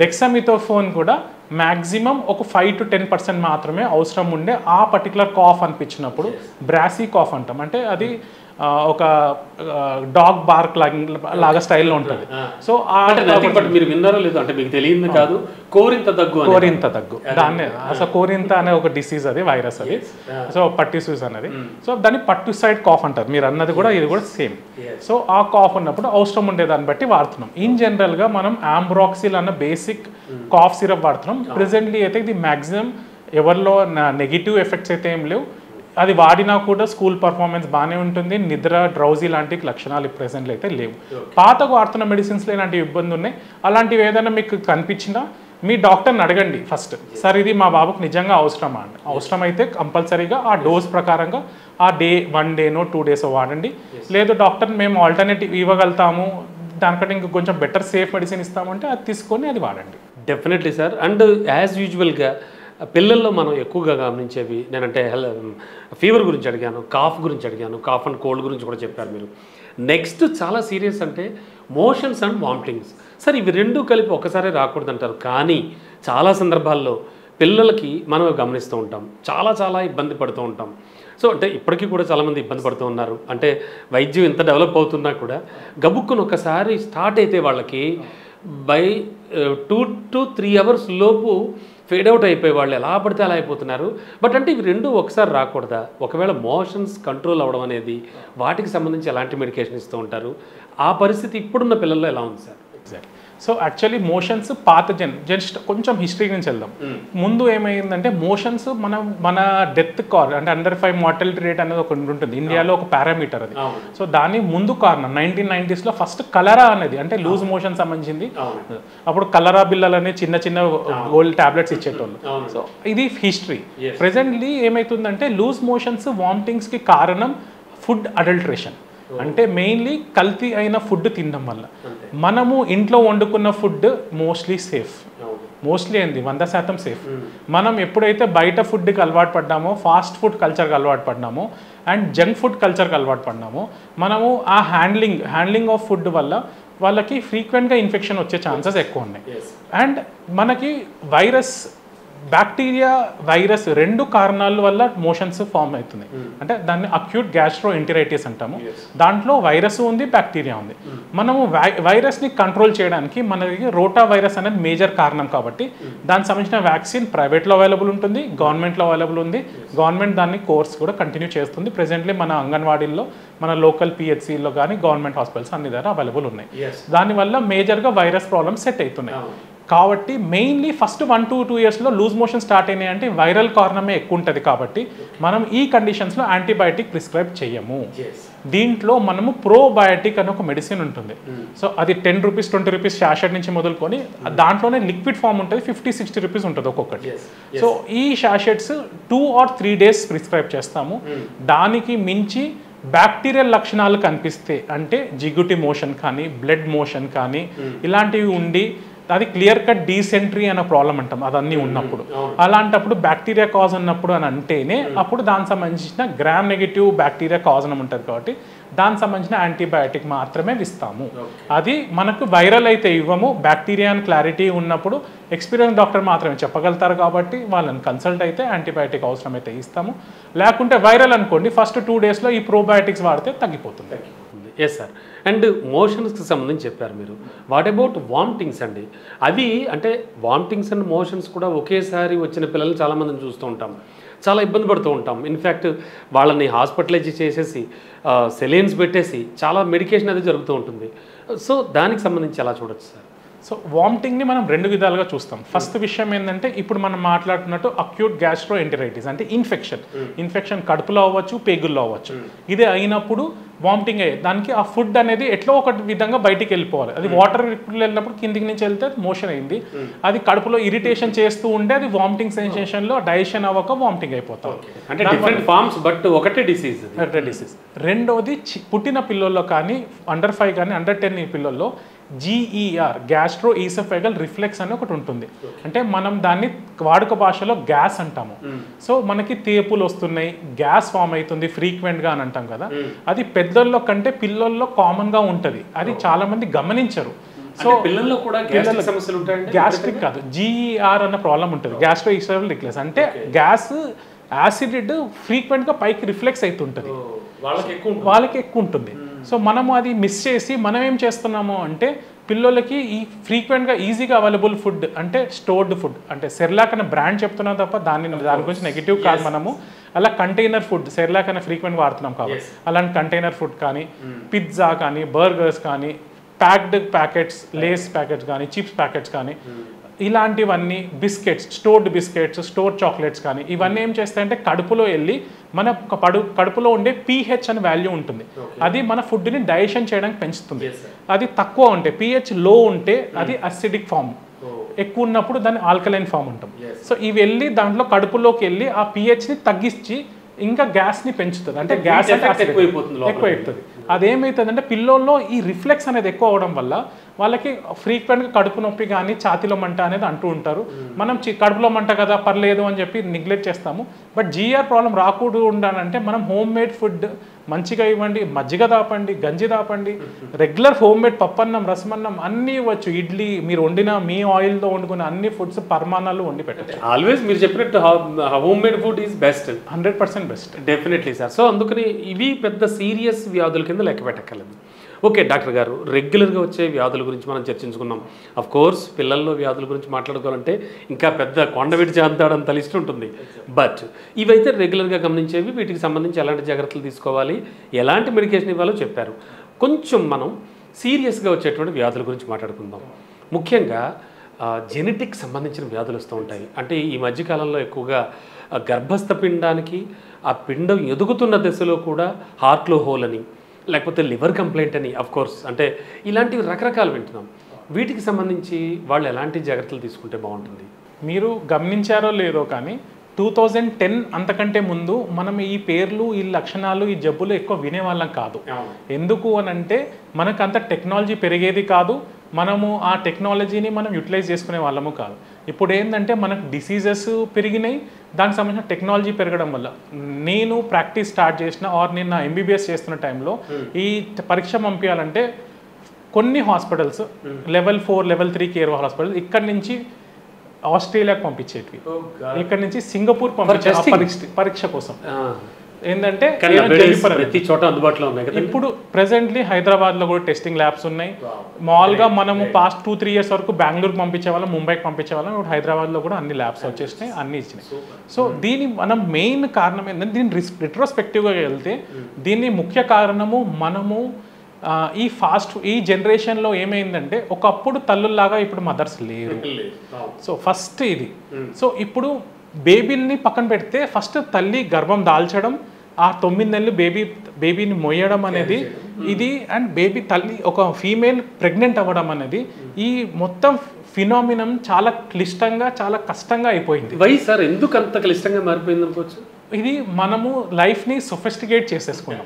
డెక్సామిథాసోన్ కూడా మ్యాక్సిమం ఒక 5 to 10% మాత్రమే అవసరం ఉండే ఆ పర్టికులర్ కాఫ్ అనిపించినప్పుడు. బ్రాసీ కాఫ్ అంటాం, అంటే అది ఒక డాగ్ బార్క్ లాగా స్టైల్లో ఉంటుంది. సో మీరు విన్నారో లేదు అంటే మీకు తెలియదు కాదు, కోరింత దగ్గు దాన్ని అసలు కోరింత అనే ఒక డిసీజ్, అది వైరస్ అది. సో పట్టిసూస్ అనేది, సో దాన్ని పట్టిసైడ్ కాఫ్ అంటారు. మీరు అన్నది కూడా ఇది కూడా సేమ్. సో ఆ కాఫ్ ఉన్నప్పుడు అవసరం ఉండే దాన్ని బట్టి వాడుతున్నాం. ఇన్ జనరల్గా మనం ఆంబ్రాక్సిల్ అన్న బేసిక్ కాఫ్ సిరప్ వాడుతున్నాం. ప్రెసెంట్లీ అయితే ఇది మ్యాక్సిమం ఎవరిలో నెగిటివ్ ఎఫెక్ట్స్ అయితే ఏం లేవు. అది వాడినా కూడా స్కూల్ పర్ఫార్మెన్స్ బాగానే ఉంటుంది, నిద్ర డ్రౌజీ లాంటి లక్షణాలు ప్రెసెంట్లో అయితే లేవు. పాతకు వాడుతున్న మెడిసిన్స్లో ఇలాంటి ఇబ్బంది ఉన్నాయి. అలాంటివి ఏదైనా మీకు కనిపించినా మీ డాక్టర్ని అడగండి ఫస్ట్, సార్ ఇది మా బాబుకు నిజంగా అవసరమా అండి. అవసరమైతే కంపల్సరీగా ఆ డోస్ ప్రకారంగా ఆ 1 డేనో 2 డేసో వాడండి. లేదు డాక్టర్ మేము ఆల్టర్నేటివ్ ఇవ్వగలుగుతాము, దానికంటే ఇంకా కొంచెం బెటర్ సేఫ్ మెడిసిన్ ఇస్తామంటే అది తీసుకొని అది వాడండి. Definitely sir. అండ్ యాజ్ యూజువల్గా పిల్లల్లో మనం ఎక్కువగా గమనించేవి, నేనంటే ఫీవర్ గురించి అడిగాను, కాఫ్ గురించి అడిగాను, కాఫ్ అండ్ కోల్డ్ గురించి కూడా చెప్పారు మీరు. నెక్స్ట్ చాలా సీరియస్ అంటే మోషన్స్ అండ్ వామిటింగ్స్. సార్ ఇవి రెండు కలిపి ఒకసారి రాకూడదు అంటారు, కానీ చాలా సందర్భాల్లో పిల్లలకి మనం గమనిస్తూ ఉంటాం, చాలా ఇబ్బంది పడుతూ ఉంటాం. సో అంటే ఇప్పటికీ కూడా చాలామంది ఇబ్బంది పడుతూ ఉన్నారు. అంటే వైద్యం ఎంత డెవలప్ అవుతున్నా కూడా గబుక్కుని ఒకసారి స్టార్ట్ అయితే వాళ్ళకి బై 2 to 3 hours లోపు ఫేడ్ అవుట్ అయిపోయి వాళ్ళు ఎలా పడితే అలా అయిపోతున్నారు. బట్ అంటే ఇవి రెండు ఒకసారి రాకూడదా? ఒకవేళ మోషన్స్ కంట్రోల్ అవ్వడం అనేది వాటికి సంబంధించి ఎలాంటి మెడికేషన్ ఇస్తూ ఉంటారు? ఆ పరిస్థితి ఇప్పుడున్న పిల్లల్లో ఎలా ఉంది sir? Exact. So actually motions పాత జస్ట్ కొంచెం హిస్టరీ నుంచి వెళ్దాం. ముందు ఏమైందంటే మోషన్స్ మన డెత్ అంటే అండర్ 5 మార్టాలిటీ రేట్ అనేది ఒక ఉంటుంది ఇండియాలో, ఒక పారామీటర్ అది. సో దాని ముందు కారణం 1990s ఫస్ట్ కలరా అనేది, అంటే లూజ్ మోషన్ సంబంధించింది. అప్పుడు కలరా బిల్లలు అనే చిన్న గోల్డ్ టాబ్లెట్స్ ఇచ్చేటోళ్ళు. సో ఇది హిస్టరీ. ప్రెసెంట్లీ ఏమైతుందంటే లూజ్ మోషన్స్ వామిటింగ్స్కి కారణం ఫుడ్ అడల్ట్రేషన్, అంటే మెయిన్లీ కల్తీ అయిన ఫుడ్ తినడం వల్ల. మనము ఇంట్లో వండుకున్న ఫుడ్ మోస్ట్లీ సేఫ్, మోస్ట్లీ ఏంది 100% సేఫ్. మనం ఎప్పుడైతే బయట ఫుడ్కి అలవాటు పడ్డామో, ఫాస్ట్ ఫుడ్ కల్చర్కి అలవాటు పడ్డామో అండ్ జంక్ ఫుడ్ కల్చర్కి అలవాటు పడ్డామో, మనము ఆ హ్యాండ్లింగ్ ఆఫ్ ఫుడ్ వల్ల వాళ్ళకి ఫ్రీక్వెంట్గా ఇన్ఫెక్షన్ వచ్చే ఛాన్సెస్ ఎక్కువ ఉన్నాయి. అండ్ మనకి బ్యాక్టీరియా వైరస్ 2 కారణాల వల్ల మోషన్స్ ఫామ్ అవుతుంది. అంటే దాన్ని అక్యూట్ గ్యాస్ట్రోఎంటరైటిస్ అంటాము. దాంట్లో వైరస్ ఉంది, బ్యాక్టీరియా ఉంది. మనము వైరస్ని కంట్రోల్ చేయడానికి మనకి రోటా వైరస్ అనేది మేజర్ కారణం కాబట్టి దానికి సంబంధించిన వ్యాక్సిన్ ప్రైవేట్లో అవైలబుల్ ఉంటుంది, గవర్నమెంట్లో అవైలబుల్ ఉంది. గవర్నమెంట్ దాన్ని కోర్స్ కూడా కంటిన్యూ చేస్తుంది. ప్రెజెంట్లీ మన అంగన్వాడీల్లో, మన లోకల్ పిహెచ్సిలో కానీ గవర్నమెంట్ హాస్పిటల్స్ అన్ని దగ్గర అవైలబుల్ ఉన్నాయి. దానివల్ల మేజర్గా వైరస్ ప్రాబ్లమ్స్ సెట్ అవుతున్నాయి. కాబట్టి మెయిన్లీ ఫస్ట్ 1 to 2 yearsలో లూజ్ మోషన్ స్టార్ట్ అయినాయి అంటే వైరల్ కారణమే ఎక్కువ ఉంటుంది. కాబట్టి మనం ఈ కండిషన్స్లో యాంటీబయాటిక్ ప్రిస్క్రైబ్ చేయము. దీంట్లో మనము ప్రోబయాటిక్ అనే ఒక మెడిసిన్ ఉంటుంది. సో అది 10 రూపీస్ 20 రూపీస్ షాషెట్ నుంచి మొదలుకొని దాంట్లోనే లిక్విడ్ ఫామ్ ఉంటుంది, 50-60 రూపీస్ ఉంటుంది ఒక్కొక్కటి. సో ఈ షాషెట్స్ 2 or 3 days ప్రిస్క్రైబ్ చేస్తాము. దానికి మించి బ్యాక్టీరియల్ లక్షణాలు కనిపిస్తే అంటే జిగుటి మోషన్ కానీ బ్లడ్ మోషన్ కానీ ఇలాంటివి ఉండి అది క్లియర్ కట్ డీసెంట్రీ అనే ప్రాబ్లం అంటాం, అదన్నీ ఉన్నప్పుడు. అలాంటప్పుడు బ్యాక్టీరియా కాజ్ ఉన్నప్పుడు అని అంటేనే అప్పుడు దానికి సంబంధించిన గ్రామ్ నెగిటివ్ బ్యాక్టీరియా కాజ్ అని ఉంటుంది. కాబట్టి దానికి సంబంధించిన యాంటీబయాటిక్ మాత్రమే ఇస్తాము. అది మనకు వైరల్ అయితే ఇవ్వము. బ్యాక్టీరియా అని క్లారిటీ ఉన్నప్పుడు ఎక్స్పీరియన్స్ డాక్టర్ మాత్రమే చెప్పగలుగుతారు కాబట్టి వాళ్ళని కన్సల్ట్ అయితే యాంటీబయాటిక్ అవసరమైతే ఇస్తాము. లేకుంటే వైరల్ అనుకోండి, ఫస్ట్ 2 daysలో ఈ ప్రోబయాటిక్స్ వాడితే తగ్గిపోతుంది. Yes sir. అండ్ మోషన్స్కి సంబంధించి చెప్పారు మీరు. వాట్ అబౌట్ వామిటింగ్స్ అండి? అవి అంటే వామిటింగ్స్ అండ్ మోషన్స్ కూడా ఒకేసారి వచ్చిన పిల్లల్ని చాలామందిని చూస్తూ ఉంటాం, చాలా ఇబ్బంది పడుతూ ఉంటాం. ఇన్ఫ్యాక్ట్ వాళ్ళని హాస్పిటలైజ్ చేసేసి సెలైన్స్ పెట్టేసి చాలా మెడికేషన్ అది జరుగుతూ ఉంటుంది. సో దానికి సంబంధించి ఎలా చూడొచ్చు సార్? సో వామిటింగ్ని మనం 2 విధాలుగా చూస్తాం. ఫస్ట్ విషయం ఏంటంటే ఇప్పుడు మనం మాట్లాడుతున్నట్టు అక్యూట్ గ్యాస్ట్రోఎంటరైటిస్ అంటే ఇన్ఫెక్షన్ కడుపులో అవ్వచ్చు, పేగుల్లో అవ్వచ్చు. ఇది అయినప్పుడు వామిటింగ్ అయ్యే దానికి ఆ ఫుడ్ అనేది ఎట్లా ఒక విధంగా బయటికి వెళ్ళిపోవాలి. అది వాటర్ వెళ్ళినప్పుడు కిందికి నుంచి వెళ్తే మోషన్ అయింది, అది కడుపులో ఇరిటేషన్ చేస్తూ ఉంటే అది వామిటింగ్ సెన్సేషన్లో డైజెషన్ అవ్వక వామిటింగ్ అయిపోతాం. అంటే డిఫరెంట్ ఫార్మ్స్ బట్ ఒకటే డిసీజ్. రెండోది పుట్టిన పిల్లల్లో కానీ అండర్ 5 కానీ అండర్ 10 పిల్లల్లో GER గ్యాస్ట్రో ఈసోఫేగల్ రిఫ్లెక్స్ అని ఒకటి ఉంటుంది. అంటే మనం దాన్ని వాడుక భాషలో గ్యాస్ అంటాము. సో మనకి తేపులు వస్తున్నాయి, గ్యాస్ ఫామ్ అవుతుంది ఫ్రీక్వెంట్గా అని అంటాం కదా. అది పెద్దల్లో కంటే పిల్లల్లో కామన్గా ఉంటుంది. అది చాలా మంది గమనించరు. సో పిల్లల్లో కూడా సమస్యలు ఉంటాయి. గ్యాస్ట్రిక్ కాదు, GER అన్న ప్రాబ్లం ఉంటుంది, గ్యాస్ట్రో ఈసోఫేగల్ రిఫ్లెక్స్. అంటే గ్యాస్ యాసిడ్ ఫ్రీక్వెంట్గా పైకి రిఫ్లెక్స్ అవుతుంటుంది, వాళ్ళకి ఎక్కువ ఉంటుంది. సో మనము అది మిస్ చేసి మనం ఏం చేస్తున్నాము అంటే పిల్లలకి ఈ ఫ్రీక్వెంట్గా ఈజీగా అవైలబుల్ ఫుడ్ అంటే స్టోర్డ్ ఫుడ్ అంటే సెర్లాక్ అనే బ్రాండ్ చెప్తున్నాం తప్ప దాని గురించి నెగిటివ్ కాదు. మనము అలా కంటైనర్ ఫుడ్ సెర్లాక్ అనే ఫ్రీక్వెంట్ వాడుతున్నాం కాబట్టి అలాంటి కంటైనర్ ఫుడ్ కానీ, పిజ్జా కానీ, బర్గర్స్ కానీ, ప్యాక్డ్ ప్యాకెట్స్, లేస్ ప్యాకెట్స్ కానీ, చిప్స్ ప్యాకెట్స్ కానీ, ఇలాంటివన్నీ biscuits, stored biscuits, store chocolates కానీ ఇవన్నీ ఏం చేస్తాయంటే కడుపులో వెళ్ళి మన కడుపులో ఉండే pH అని వాల్యూ ఉంటుంది. అది మన ఫుడ్ని డైజెషన్ చేయడానికి పెంచుతుంది. అది తక్కువ ఉంటే pH లో ఉంటే అది అసిడిక్ ఫామ్, ఎక్కువ ఉన్నప్పుడు దాన్ని ఆల్కలైన్ ఫామ్ ఉంటాం. సో ఇవి వెళ్ళి దాంట్లో కడుపులోకి వెళ్ళి ఆ pHని తగ్గించి ఇంకా గ్యాస్ని పెంచుతుంది. అంటే గ్యాస్ ఎక్కువైపోతుంది. అదేమవుతుంది అంటే పిల్లల్లో ఈ రిఫ్లెక్స్ అనేది ఎక్కువ అవడం వల్ల వాళ్ళకి ఫ్రీక్వెంట్గా కడుపు నొప్పి కానీ ఛాతీలో మంట అనేది అంటూ ఉంటారు. మనం కడుపులో మంట కదా పర్లేదు అని చెప్పి నెగ్లెక్ట్ చేస్తాము. బట్ GER ప్రాబ్లం రాకూడదు ఉండాలంటే మనం హోమ్ మేడ్ ఫుడ్ మంచిగా ఇవ్వండి, మజ్జిగ దాపండి, గంజి దాపండి, రెగ్యులర్ హోమ్ మేడ్ పప్పన్నం, రసమన్నం అన్నీ ఇవ్వచ్చు. ఇడ్లీ మీరు వండిన మీ ఆయిల్తో వండుకున్న అన్ని ఫుడ్స్ పరమాణాలు వండి పెట్టచ్చు. ఆల్వేస్ మీరు చెప్పినట్టు home made food is best, 100% best. Definitely sir. So అందుకని ఇవి పెద్ద సీరియస్ వ్యాధుల కింద లెక్క పెట్టగలదు. ఓకే డాక్టర్ గారు, రెగ్యులర్గా వచ్చే వ్యాధుల గురించి మనం చర్చించుకున్నాం. అఫ్ కోర్స్ పిల్లల్లో వ్యాధుల గురించి మాట్లాడుకోవాలంటే ఇంకా పెద్ద కొండవిడి చేద్దాడంత లిస్ట్ ఉంటుంది. బట్ ఇవైతే రెగ్యులర్గా గమనించేవి, వీటికి సంబంధించి ఎలాంటి జాగ్రత్తలు తీసుకోవాలి, ఎలాంటి మెడికేషన్ ఇవ్వాలో చెప్పారు. కొంచెం మనం సీరియస్గా వచ్చేటువంటి వ్యాధుల గురించి మాట్లాడుకుందాం. ముఖ్యంగా జెనెటిక్ సంబంధించిన వ్యాధులు వస్తూ ఉంటాయి. అంటే ఈ మధ్యకాలంలో ఎక్కువగా గర్భస్థ పిండానికి ఆ పిండం ఎదుగుతున్న దశలో కూడా హార్ట్లో హోల్ అని, లేకపోతే లివర్ కంప్లైంట్ అని, అఫ్ కోర్స్ అంటే ఇలాంటివి రకరకాలు వింటున్నాం. వీటికి సంబంధించి వాళ్ళు ఎలాంటి జాగ్రత్తలు తీసుకుంటే బాగుంటుంది? మీరు గమనించారో లేదో కానీ 2010 అంతకంటే ముందు మనం ఈ పేర్లు, ఈ లక్షణాలు, ఈ జబ్బులు ఎక్కువ వినేవాళ్ళం కాదు. ఎందుకు అని అంటే మనకు అంత టెక్నాలజీ పెరిగేది కాదు, మనము ఆ టెక్నాలజీని మనం యూటిలైజ్ చేసుకునే వాళ్ళము కాదు. ఇప్పుడు ఏంటంటే మనకు డిసీజెస్ పెరిగినాయి, దానికి సంబంధించిన టెక్నాలజీ పెరగడం వల్ల. నేను ప్రాక్టీస్ స్టార్ట్ చేసిన నేను నా ఎంబీబీఎస్ చేస్తున్న టైంలో ఈ పరీక్ష పంపించాలంటే కొన్ని hospitals level 4 level 3 care hospitals ఇక్కడ నుంచి ఆస్ట్రేలియాకి పంపించేటివి, ఇక్కడ నుంచి సింగపూర్ పంపించే పరీక్ష కోసం. ఏంటంటే ప్రతి చోట అందుబాటులో ఉన్నాయి కదా. ఇప్పుడు ప్రెసెంట్లీ హైదరాబాద్లో కూడా టెస్టింగ్ ల్యాబ్స్ ఉన్నాయి. మామూలుగా మనము పాస్ట్ 2-3 ఇయర్స్ వరకు బెంగళూరుకి పంపించే వాళ్ళం, ముంబైకి పంపించే వాళ్ళం. ఇప్పుడు హైదరాబాద్లో కూడా అన్ని ల్యాబ్స్ వచ్చేసినాయి, అన్ని ఇచ్చినాయి. సో దీని మనం మెయిన్ కారణం ఏంటంటే దీని రిట్రోస్పెక్టివ్గా వెళ్తే దీన్ని ముఖ్య కారణము మనము ఈ జనరేషన్లో ఏమైందంటే ఒకప్పుడు తల్లుల్లాగా ఇప్పుడు మదర్స్ లేరు. సో ఫస్ట్ ఇది. సో ఇప్పుడు బేబీని పక్కన పెడితే ఫస్ట్ తల్లి గర్భం దాల్చడం, ఆ 9 నెలలు బేబీని మొయ్యడం అనేది ఇది, అండ్ తల్లి ఒక ఫీమేల్ ప్రెగ్నెంట్ అవ్వడం అనేది ఈ మొత్తం ఫినామినం చాలా క్లిష్టంగా చాలా కష్టంగా అయిపోయింది. వై సార్ ఎందుకు అంత క్లిష్టంగా మారిపోయింది అనుకోవచ్చు? ఇది మనము లైఫ్ని సొఫిస్టికేట్ చేసేసుకున్నాం.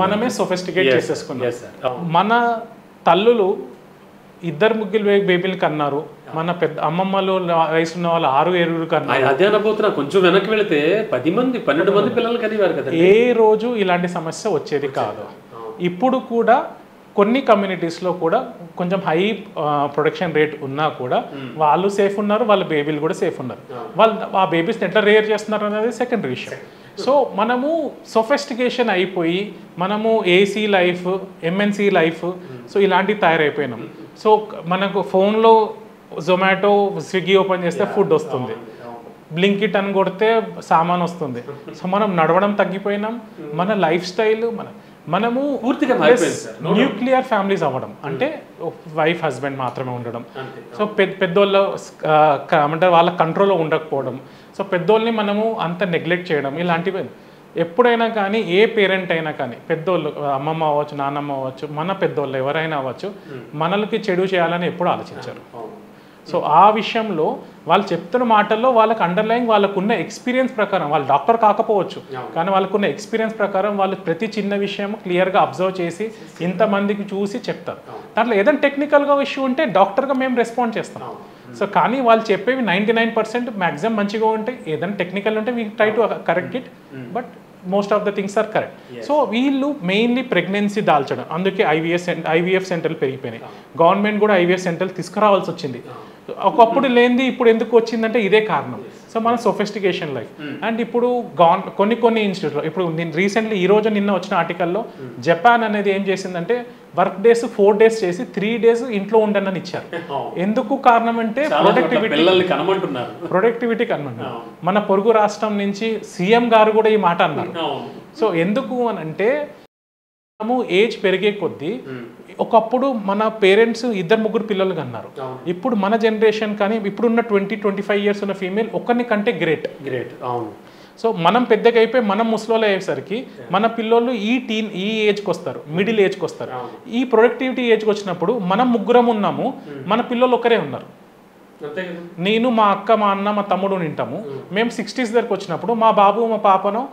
మనమే సొఫిస్టికేట్ చేసేసుకున్నాం. మన తల్లులు 2-3 బేబీలు కన్నారు, మన పెద్ద అమ్మమ్మలు వయసు ఉన్న వాళ్ళు 6-7 కన్నారు. అదే అనబోతున్నా, కొంచెం వెనక్కి వెళితే 10 మంది 12 మంది పిల్లలు కనేవారు కదా. ఏ రోజు ఇలాంటి సమస్య వచ్చేది కాదు. ఇప్పుడు కూడా కొన్ని కమ్యూనిటీస్లో కూడా కొంచెం హై ప్రొడక్షన్ రేట్ ఉన్నా కూడా వాళ్ళు సేఫ్ ఉన్నారు, వాళ్ళ బేబీలు కూడా సేఫ్ ఉన్నారు. వాళ్ళు ఆ బేబీస్ని ఎట్లా రేర్ చేస్తున్నారు అనేది సెకండరీ విషయం. సో మనము సొఫిస్టికేషన్ అయిపోయి మనము AC life, MNC life, so ఇలాంటివి తయారైపోయినాం. సో మనకు ఫోన్లో జొమాటో, స్విగ్గీ ఓపెన్ చేస్తే ఫుడ్ వస్తుంది, బ్లింకిట్ అని కొడితే సామాన్ వస్తుంది. సో మనం నడవడం తగ్గిపోయినాం, మన లైఫ్ స్టైల్ మనము పూర్తిగా న్యూక్లియర్ ఫ్యామిలీస్ అవ్వడం, అంటే వైఫ్ హస్బెండ్ మాత్రమే ఉండడం. సో పెద్దోళ్ళ ఏమంటారు వాళ్ళ కంట్రోల్లో ఉండకపోవడం. సో పెద్దోళ్ళని మనము అంత నెగ్లెక్ట్ చేయడం, ఇలాంటివి. ఎప్పుడైనా కానీ ఏ పేరెంట్ అయినా కానీ పెద్దోళ్ళు, అమ్మమ్మ అవ్వచ్చు, నాన్నమ్మ అవ్వచ్చు, మన పెద్దోళ్ళు ఎవరైనా అవ్వచ్చు, మనలకి చెడు చేయాలని ఎప్పుడు ఆలోచించారు. సో ఆ విషయంలో వాళ్ళు చెప్తున్న మాటల్లో వాళ్ళకి అండర్లైన్ వాళ్ళకున్న ఎక్స్పీరియన్స్ ప్రకారం, వాళ్ళు డాక్టర్ కాకపోవచ్చు కానీ వాళ్ళకున్న ఎక్స్పీరియన్స్ ప్రకారం వాళ్ళు ప్రతి చిన్న విషయం క్లియర్గా అబ్జర్వ్ చేసి ఇంతమందికి చూసి చెప్తారు. దాంట్లో ఏదైనా టెక్నికల్గా ఇష్యూ ఉంటే డాక్టర్గా మేము రెస్పాండ్ చేస్తాం. సో కానీ వాళ్ళు చెప్పేవి 99% మ్యాక్సిమం మంచిగా ఉంటాయి. ఏదైనా టెక్నికల్ ఉంటే we try to correct it, but most of the things are correct. So వీళ్ళు మెయిన్లీ ప్రెగ్నెన్సీ దాల్చడం, అందుకే ఐవీఎఫ్ సెంటర్లు పెరిగిపోయినాయి. గవర్నమెంట్ కూడా ఐవీఎఫ్ సెంటర్లు తీసుకురావాల్సి వచ్చింది. ఒకప్పుడు లేనిది ఇప్పుడు ఎందుకు వచ్చిందంటే ఇదే కారణం. సో మన సొఫిస్టికేషన్ లైఫ్. అండ్ ఇప్పుడు కొన్ని ఇన్స్టిట్యూట్లో, ఇప్పుడు నేను రీసెంట్లీ నిన్న వచ్చిన ఆర్టికల్లో జపాన్ అనేది ఏం చేసిందంటే వర్క్ డేస్ 4 days చేసి 3 days ఇంట్లో ఉండని ఇచ్చారు. ఎందుకు కారణం అంటే ప్రొడక్టివిటీ కనుమంటున్నారు. మన పొరుగు రాష్ట్రం నుంచి సీఎం గారు కూడా ఈ మాట అన్నారు. సో ఎందుకు అని అంటే మనము ఏజ్ పెరిగే కొద్దీ ఒకప్పుడు మన పేరెంట్స్ 2-3 పిల్లలు కన్నారు. ఇప్పుడు మన జనరేషన్ కానీ ఇప్పుడున్న 20-25 years ఉన్న ఫీమేల్ ఒకరిని కంటే గ్రేట్. అవును. సో మనం పెద్దగా అయిపోయి మనం ముసలోళ్ళు అయ్యేసరికి మన పిల్లోళ్ళు ఈ ఏజ్కి వస్తారు, మిడిల్ ఏజ్కి వస్తారు. ఈ ప్రొడక్టివిటీ ఏజ్కి వచ్చినప్పుడు మనం 3 ఉన్నాము, మన పిల్లలు ఒకరే ఉన్నారు. నేను, మా అక్క, మా అన్న, మా తమ్ముడు నింటాము. మేము 60s దగ్గరకు వచ్చినప్పుడు మా బాబు మా పాపను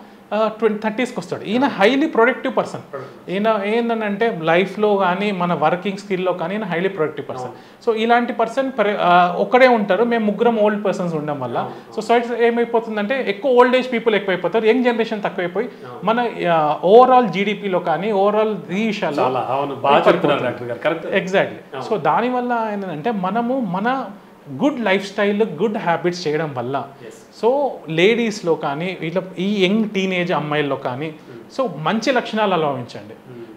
30s వస్తాడు. ఈయన హైలీ ప్రొడక్టివ్ పర్సన్. ఈయన ఏంటంటే లైఫ్లో కానీ మన వర్కింగ్ స్కిల్లో కానీ ఈయన హైలీ ప్రొడక్టివ్ పర్సన్. సో ఇలాంటి పర్సన్ ఒక్కడే ఉంటారు. మేము 3 ఓల్డ్ పర్సన్స్ ఉండడం వల్ల సొసైటీ ఏమైపోతుందంటే ఎక్కువ ఓల్డ్ ఏజ్ పీపుల్ ఎక్కువైపోతారు, యంగ్ జనరేషన్ తక్కువైపోయి మన ఓవరాల్ జీడిపిలో కానీ ఓవరాల్ ఈ విషయాల్లో ఎగ్జాక్ట్లీ. సో దానివల్ల ఏంటంటే మనము మన good life style, good habits చేయడం వల్ల సో లేడీస్లో కానీ ఇట్లా ఈ యంగ్ టీనేజ్ అమ్మాయిల్లో కానీ సో మంచి లక్షణాలు అలవించండి.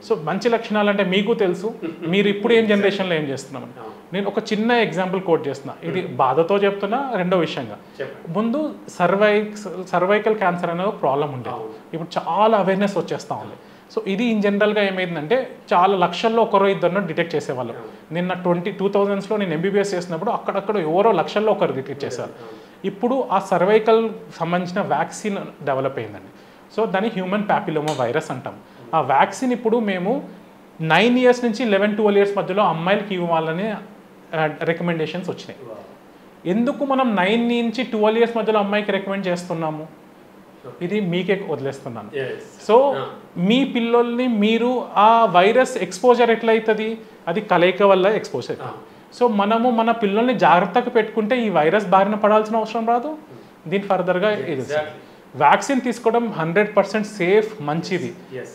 సో మంచి లక్షణాలు అంటే మీకు తెలుసు, మీరు ఇప్పుడు ఏం జనరేషన్లో ఏం చేస్తున్నామని. నేను ఒక చిన్న ఎగ్జాంపుల్ కోట్ చేస్తున్నా, ఇది బాధతో చెప్తున్నా. రెండో విషయంగా, ముందు సర్వైకల్ క్యాన్సర్ అనే ప్రాబ్లం ఉండేది, ఇప్పుడు చాలా అవేర్నెస్ వచ్చేస్తూ ఉంది. సో ఇది ఇన్ జనరల్గా ఏమైందంటే చాలా లక్షల్లో 1-2 డిటెక్ట్ చేసేవాళ్ళు. నిన్న 2000s నేను ఎంబీబీఎస్ చేసినప్పుడు అక్కడక్కడ ఎవరో లక్షల్లో 1 డిటెక్ట్ చేశారు. ఇప్పుడు ఆ సర్వైకల్ సంబంధించిన వ్యాక్సిన్ డెవలప్ అయిందండి. సో దాన్ని హ్యూమన్ ప్యాపిలోమా వైరస్ అంటాం. ఆ వ్యాక్సిన్ ఇప్పుడు మేము 9 years నుంచి 11-12 years మధ్యలో అమ్మాయిలకి ఇవ్వాలని రికమెండేషన్స్ వచ్చినాయి. ఎందుకు మనం 9 నుంచి 12 years మధ్యలో అమ్మాయికి రికమెండ్ చేస్తున్నాము, ఇది మీకే వదిలేస్తున్నాను. సో మీ పిల్లల్ని మీరు ఆ వైరస్ ఎక్స్పోజర్ ఎట్లయితుంది, అది కలయిక వల్ల ఎక్స్పోజర్ అవుతుంది. సో మనము మన పిల్లల్ని జాగ్రత్తగా పెట్టుకుంటే ఈ వైరస్ బారిన పడాల్సిన అవసరం రాదు. దీని ఫర్దర్గా ఇది వ్యాక్సిన్ తీసుకోవడం 100% సేఫ్, మంచిది.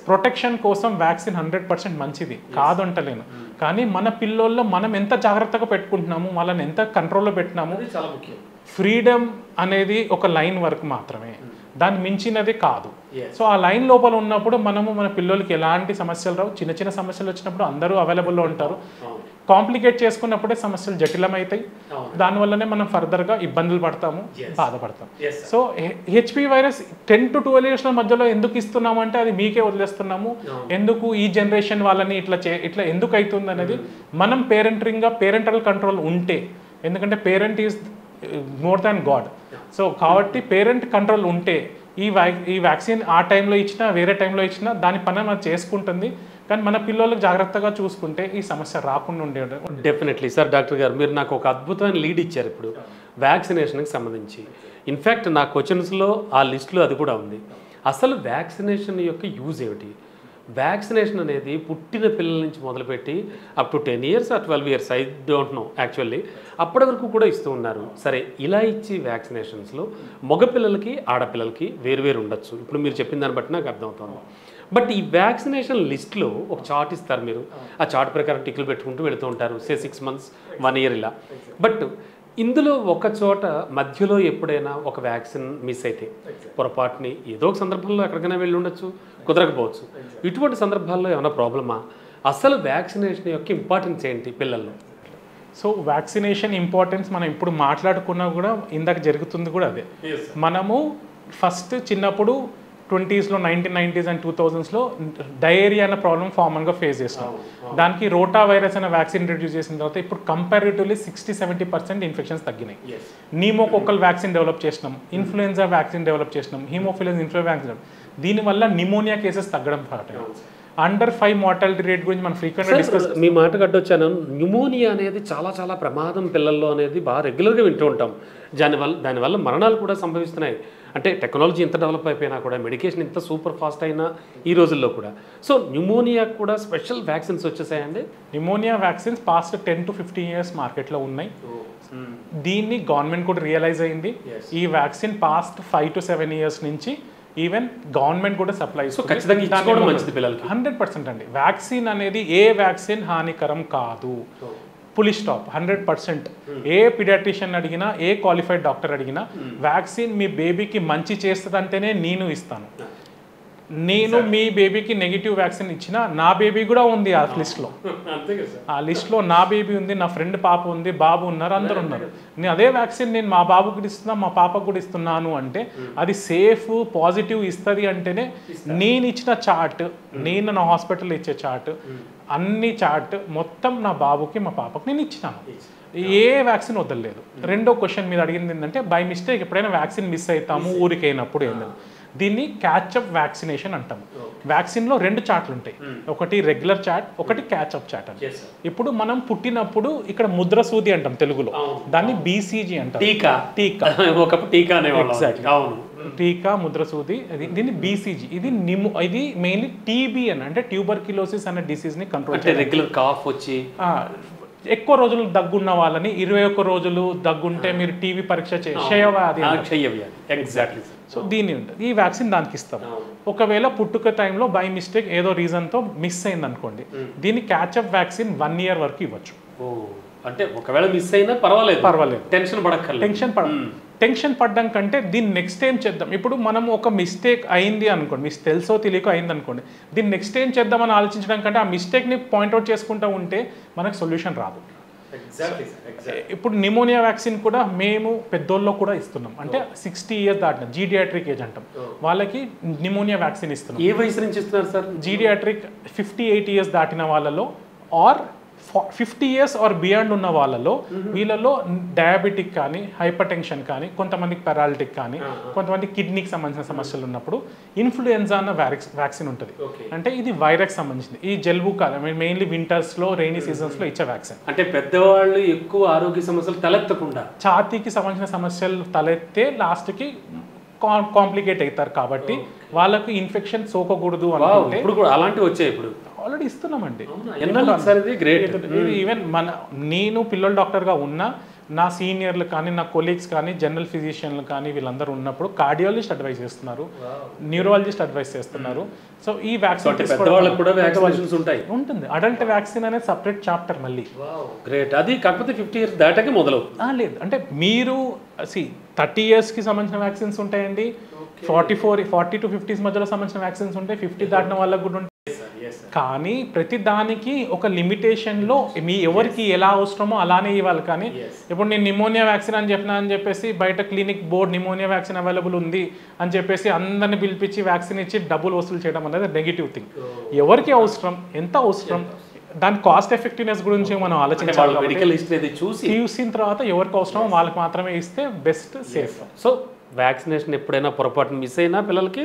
ప్రొటెక్షన్ కోసం వ్యాక్సిన్ 100% మంచిది కాదంటలేను. కానీ మన పిల్లల్లో మనం ఎంత జాగ్రత్తగా పెట్టుకుంటున్నాము, వాళ్ళని ఎంత కంట్రోల్లో పెట్టినాము. ఫ్రీడమ్ అనేది ఒక లైన్ వరకు మాత్రమే, దాన్ని మించినది కాదు. సో ఆ లైన్ లోపల ఉన్నప్పుడు మనము మన పిల్లలకి ఎలాంటి సమస్యలు రావు. చిన్న చిన్న సమస్యలు వచ్చినప్పుడు అందరూ అవైలబుల్లో ఉంటారు. కాంప్లికేట్ చేసుకున్నప్పుడే సమస్యలు జటిలమవుతాయి. దానివల్లనే మనం ఫర్దర్గా ఇబ్బందులు పడతాము, బాధపడతాం. So HPV virus 10 to 12 years మధ్యలో ఎందుకు ఇస్తున్నాము అంటే అది మీకే వదిలేస్తున్నాము. ఎందుకు ఈ జనరేషన్ వాళ్ళని ఇట్లా ఎందుకు అవుతుంది అనేది మనం పేరెంటల్ కంట్రోల్ ఉంటే, ఎందుకంటే parent is more than God. So కాబట్టి పేరెంట్ కంట్రోల్ ఉంటే ఈ వ్యాక్సిన్ ఆ టైంలో ఇచ్చినా వేరే టైంలో ఇచ్చినా దాని పని మనం చేసుకుంటుంది. కానీ మన పిల్లలకు జాగ్రత్తగా చూసుకుంటే ఈ సమస్య రాకుండా ఉండేది. Definitely sir. డాక్టర్ గారు మీరు నాకు ఒక అద్భుతమైన లీడ్ ఇచ్చారు ఇప్పుడు వ్యాక్సినేషన్కి సంబంధించి. ఇన్ఫ్యాక్ట్ నా క్వశ్చన్స్లో ఆ లిస్టులో అది కూడా ఉంది. అసలు వ్యాక్సినేషన్ యొక్క యూజ్ ఏమిటి? వ్యాక్సినేషన్ అనేది పుట్టిన పిల్లల నుంచి మొదలుపెట్టి up to 10 years or 12 years, I don't know actually, అప్పటి వరకు కూడా ఇస్తూ ఉన్నారు. సరే, ఇలా ఇచ్చి వ్యాక్సినేషన్స్లో మగపిల్లలకి ఆడపిల్లలకి వేరువేరు ఉండొచ్చు. ఇప్పుడు మీరు చెప్పిన దాన్ని బట్టి నాకు అర్థమవుతుంది. బట్ ఈ వ్యాక్సినేషన్ లిస్ట్లో ఒక చార్ట్ ఇస్తారు మీరు, ఆ చార్ట్ ప్రకారం టిక్లు పెట్టుకుంటూ వెళుతూ ఉంటారు. 6 months 1 year ఇలా. బట్ ఇందులో ఒక చోట మధ్యలో ఎప్పుడైనా ఒక వ్యాక్సిన్ మిస్ అయితే పొరపాటుని ఏదో ఒక సందర్భంలో ఎక్కడికైనా వెళ్ళి ఉండొచ్చు, కుదరకపోవచ్చు. ఇటువంటి సందర్భాల్లో ఏమైనా ప్రాబ్లమా? అసలు వ్యాక్సినేషన్ యొక్క ఇంపార్టెన్స్ ఏంటి పిల్లల్లో? సో వ్యాక్సినేషన్ ఇంపార్టెన్స్ మనం ఇప్పుడు మాట్లాడుకున్నా కూడా ఇందాక జరుగుతుంది కూడా అదే. మనము ఫస్ట్ చిన్నప్పుడు 20s, 1990s and 2000s diarrhoea అనే ప్రాబ్లమ్ కామన్గా ఫేస్ చేస్తాం. దానికి రోటా వైరస్ అనే వ్యాక్సిన్ ఇంట్రడ్యూస్ చేసిన తర్వాత ఇప్పుడు కంపారిటివ్లీ 60-70% ఇన్ఫెక్షన్స్ తగ్గినాయి. నీమోకోకల్ వ్యాక్సిన్ డెవలప్ చేసినాం, ఇన్ఫ్లుయెన్జా వ్యాక్సిన్ డెవలప్ చేసినాం, హిమోఫిలస్ ఇన్ఫ్లుయెన్జా వ్యాక్సిన్. దీనివల్ల నిమోనియా కేసెస్ తగ్గడం స్టార్ట్ అయ్యాయి. అండర్ 5 మార్టాలిటీ రేట్ గురించి మనం ఫ్రీక్వెంట్గా డిస్కస్. మీ మాట కట్టొచ్చాను. న్యూమోనియా అనేది చాలా చాలా ప్రమాదం పిల్లల్లో అనేది బాగా రెగ్యులర్గా వింటూ ఉంటాం. దానివల్ల మరణాలు కూడా సంభవిస్తున్నాయి. అంటే టెక్నాలజీ ఎంత డెవలప్ అయిపోయినా కూడా, మెడికేషన్ ఎంత సూపర్ ఫాస్ట్ అయినా ఈ రోజుల్లో కూడా. సో న్యూమోనియా కూడా స్పెషల్ వ్యాక్సిన్స్ వచ్చేసాయండి. Pneumonia vaccines past 10 to 15 years మార్కెట్లో ఉన్నాయి. దీన్ని గవర్నమెంట్ కూడా రియలైజ్ అయింది. ఈ వ్యాక్సిన్ పాస్ట్ 5 to 7 years నుంచి ఈవెన్ గవర్నమెంట్ కూడా సప్లై. సో ఖచ్చితంగా ఇచ్చుకోవడం మంచిది పిల్లలకి. 100% అండి. వ్యాక్సిన్ అనేది ఏ వ్యాక్సిన్ హానికరం కాదు. పులి స్టాప్ 100%. ఏ పిడియాట్రిషియన్ అడిగినా, ఏ క్వాలిఫైడ్ డాక్టర్ అడిగినా వ్యాక్సిన్ మీ బేబీకి మంచి చేస్తుందంటేనే నేను ఇస్తాను. నేను మీ బేబీకి నెగిటివ్ వ్యాక్సిన్ ఇచ్చినా నా బేబీ కూడా ఉంది ఆ లిస్ట్లో. ఆ లిస్ట్లో నా బేబీ ఉంది, నా ఫ్రెండ్ పాప ఉంది, బాబు ఉన్నారు, అందరు ఉన్నారు. నేను అదే వ్యాక్సిన్ నేను మా బాబుకి ఇస్తున్నా, మా పాపకు కూడా ఇస్తున్నాను అంటే అది సేఫ్, పాజిటివ్ ఇస్తుంది అంటేనే నేను ఇచ్చిన చార్ట్, నేను నా హాస్పిటల్లో ఇచ్చే చార్ట్, అన్ని చార్ట్ మొత్తం నా బాబుకి మా పాపకి నేను ఇచ్చినాను. ఏ వ్యాక్సిన్ వదలలేదు. రెండో క్వశ్చన్ మీద అడిగింది ఏంటంటే బై మిస్టేక్ ఎప్పుడైనా వ్యాక్సిన్ మిస్ అవుతాము ఊరికైనప్పుడు ఏంటంటే దీన్ని క్యాచ్అప్ వ్యాక్సినేషన్ అంటాము. వ్యాక్సిన్లో 2 చార్ట్లు ఉంటాయి, ఒకటి రెగ్యులర్ చార్ట్, ఒకటి క్యాచ్అప్ చార్ట్ అని. ఇప్పుడు మనం పుట్టినప్పుడు ఇక్కడ ముద్ర సూది అంటాం తెలుగులో, దాన్ని బీసీజీ అంటాం. టీకా, ముద్ర సూది, దీన్ని బీసీజీ. ఇది మెయిన్లీ టీబీ అని, అంటే ట్యూబర్క్యులోసిస్ అనే డిసీజ్ని కంట్రోల్ చేయాలి. రెగ్యులర్ కాఫ్ వచ్చి ఎక్కువ రోజులు దగ్గున్న వాళ్ళని 21 రోజులు దగ్గుంటే మీరు టీవీ పరీక్ష క్షయవ్యాధి. ఎగ్జాక్ట్లీ. సో దీన్ని ఉంటుంది, ఈ వ్యాక్సిన్ దానికి ఇస్తాం. ఒకవేళ పుట్టుక టైంలో బై మిస్టేక్ ఏదో రీజన్తో మిస్ అయింది అనుకోండి, దీన్ని క్యాచ్అప్ వ్యాక్సిన్ 1 year వరకు ఇవ్వచ్చు. అంటే ఒకవేళ మిస్ అయినా పర్వాలేదు, టెన్షన్ పడ్డం కంటే దీన్ని నెక్స్ట్ టైం చేద్దాం. ఇప్పుడు మనం ఒక మిస్టేక్ అయింది అనుకోండి, తెలుసో తెలియకో అయింది అనుకోండి, దీన్ని నెక్స్ట్ టైం చేద్దామని ఆలోచించడం కంటే ఆ మిస్టేక్ని పాయింట్అవుట్ చేసుకుంటూ ఉంటే మనకు సొల్యూషన్ రాదు. ఇప్పుడు నిమోనియా వ్యాక్సిన్ కూడా మేము పెద్దోళ్ళలో కూడా ఇస్తున్నాం. అంటే 60 years దాటిన జీడియాట్రిక్ ఏజ్ అంటాం, వాళ్ళకి నిమోనియా వ్యాక్సిన్ ఇస్తున్నాం. ఏ వయసు నుంచి ఇస్తున్నారు సార్? జీడియాట్రిక్ 58 years దాటిన వాళ్ళలో ఆర్ 50 years ఆర్ బియాండ్ ఉన్న వాళ్ళలో, వీళ్ళలో డయాబెటిక్ కానీ, హైపర్ టెన్షన్ కానీ, కొంతమందికి పెరాలిటిక్ కానీ, కొంతమంది కిడ్నీకి సంబంధించిన సమస్యలు ఉన్నప్పుడు ఇన్ఫ్లుయెన్జా అన్న వ్యాక్సిన్ ఉంటుంది. అంటే ఇది వైరస్ సంబంధించింది. ఈ జలుబు కాదు, మెయిన్లీ వింటర్స్లో, రెయినీ సీజన్స్లో ఇచ్చే వ్యాక్సిన్. అంటే పెద్దవాళ్ళు ఎక్కువ ఆరోగ్య సమస్యలు తలెత్తకుండా, ఛాతీకి సంబంధించిన సమస్యలు తలెత్తే లాస్ట్కి కాంప్లికేట్ అవుతారు. కాబట్టి వాళ్ళకు ఇన్ఫెక్షన్ సోకకూడదు అనుకుంటే ఇప్పుడు కూడా అలాంటివి వచ్చాయి. ఇప్పుడు ఆల్రెడీ ఇస్తున్నామండి. ఈవెన్ నేను పిల్లల డాక్టర్గా ఉన్నా నా సీనియర్లు కానీ నా కొలీగ్స్ కానీ జనరల్ ఫిజిషియన్లు కానీ వీళ్ళందరూ ఉన్నప్పుడు కార్డియాలజిస్ట్ అడ్వైస్ చేస్తున్నారు, న్యూరాలజిస్ట్ అడ్వైస్ చేస్తున్నారు. సో ఈ వ్యాక్సిన్ ఉంటుంది. అడల్ట్ వ్యాక్సిన్ అనేది సపరేట్ చాప్టర్ మళ్ళీ. గ్రేట్. అది కాకపోతే 50 years దాటాకే మొదలవుతుంది. లేదు అంటే మీరు 30 yearsకి సంబంధించిన వ్యాక్సిన్స్ ఉంటాయండి, 40 to 50s మధ్యలో సంబంధించిన వ్యాక్సిన్స్ ఉంటాయి, 50 దాటిన వాళ్ళకు కూడా ఉంటాయి. కానీ ప్రతి దానికి ఒక లిమిటేషన్లో మీ ఎవరికి ఎలా అవసరమో అలానే ఇవ్వాలి. కానీ ఇప్పుడు నేను నిమోనియా వ్యాక్సిన్ అని చెప్పినా అని చెప్పేసి బయట clinic board pneumonia vaccine available ఉంది అని చెప్పేసి అందరిని పిలిపించి వ్యాక్సిన్ ఇచ్చి డబ్బులు వసూలు చేయడం అనేది నెగిటివ్ థింగ్. ఎవరికి అవసరం, ఎంత అవసరం, దాని కాస్ట్ ఎఫెక్టివ్నెస్ గురించి మనం ఆలోచించాలి. చూసిన తర్వాత ఎవరికి అవసరమో వాళ్ళకి మాత్రమే ఇస్తే బెస్ట్, సేఫ్. సో వ్యాక్సినేషన్ ఎప్పుడైనా పొరపాటున మిస్ అయినా పిల్లలకి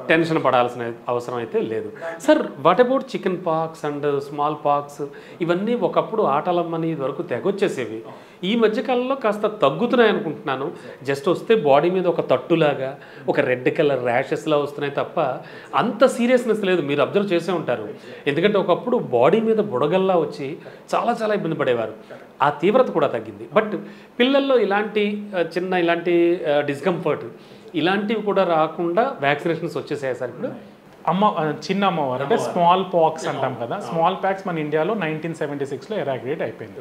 టెన్షన్ పడాల్సిన అవసరం అయితే లేదు. Sir, what about chicken pox and small pox? ఇవన్నీ ఒకప్పుడు ఆటలమ్మని ఇది వరకు తెగొచ్చేసేవి. ఈ మధ్యకాలంలో కాస్త తగ్గుతున్నాయి అనుకుంటున్నాను. జస్ట్ వస్తే బాడీ మీద ఒక తట్టులాగా ఒక రెడ్ కలర్ ర్యాషెస్లా వస్తున్నాయి తప్ప అంత సీరియస్నెస్ లేదు. మీరు అబ్జర్వ్ చేసే ఉంటారు. ఎందుకంటే ఒకప్పుడు బాడీ మీద బుడగల్లా వచ్చి చాలా చాలా ఇబ్బంది పడేవారు. ఆ తీవ్రత కూడా తగ్గింది. బట్ పిల్లల్లో ఇలాంటి ఇలాంటి డిస్కంఫర్ట్ ఇలాంటివి కూడా రాకుండా వ్యాక్సినేషన్స్ వచ్చేసాయి సార్ ఇప్పుడు. చిన్న అమ్మవారు అంటే స్మాల్ పాక్స్ అంటాం కదా. స్మాల్ పాక్స్ మన ఇండియాలో 1976లో ఎరాగ్రేట్ అయిపోయింది.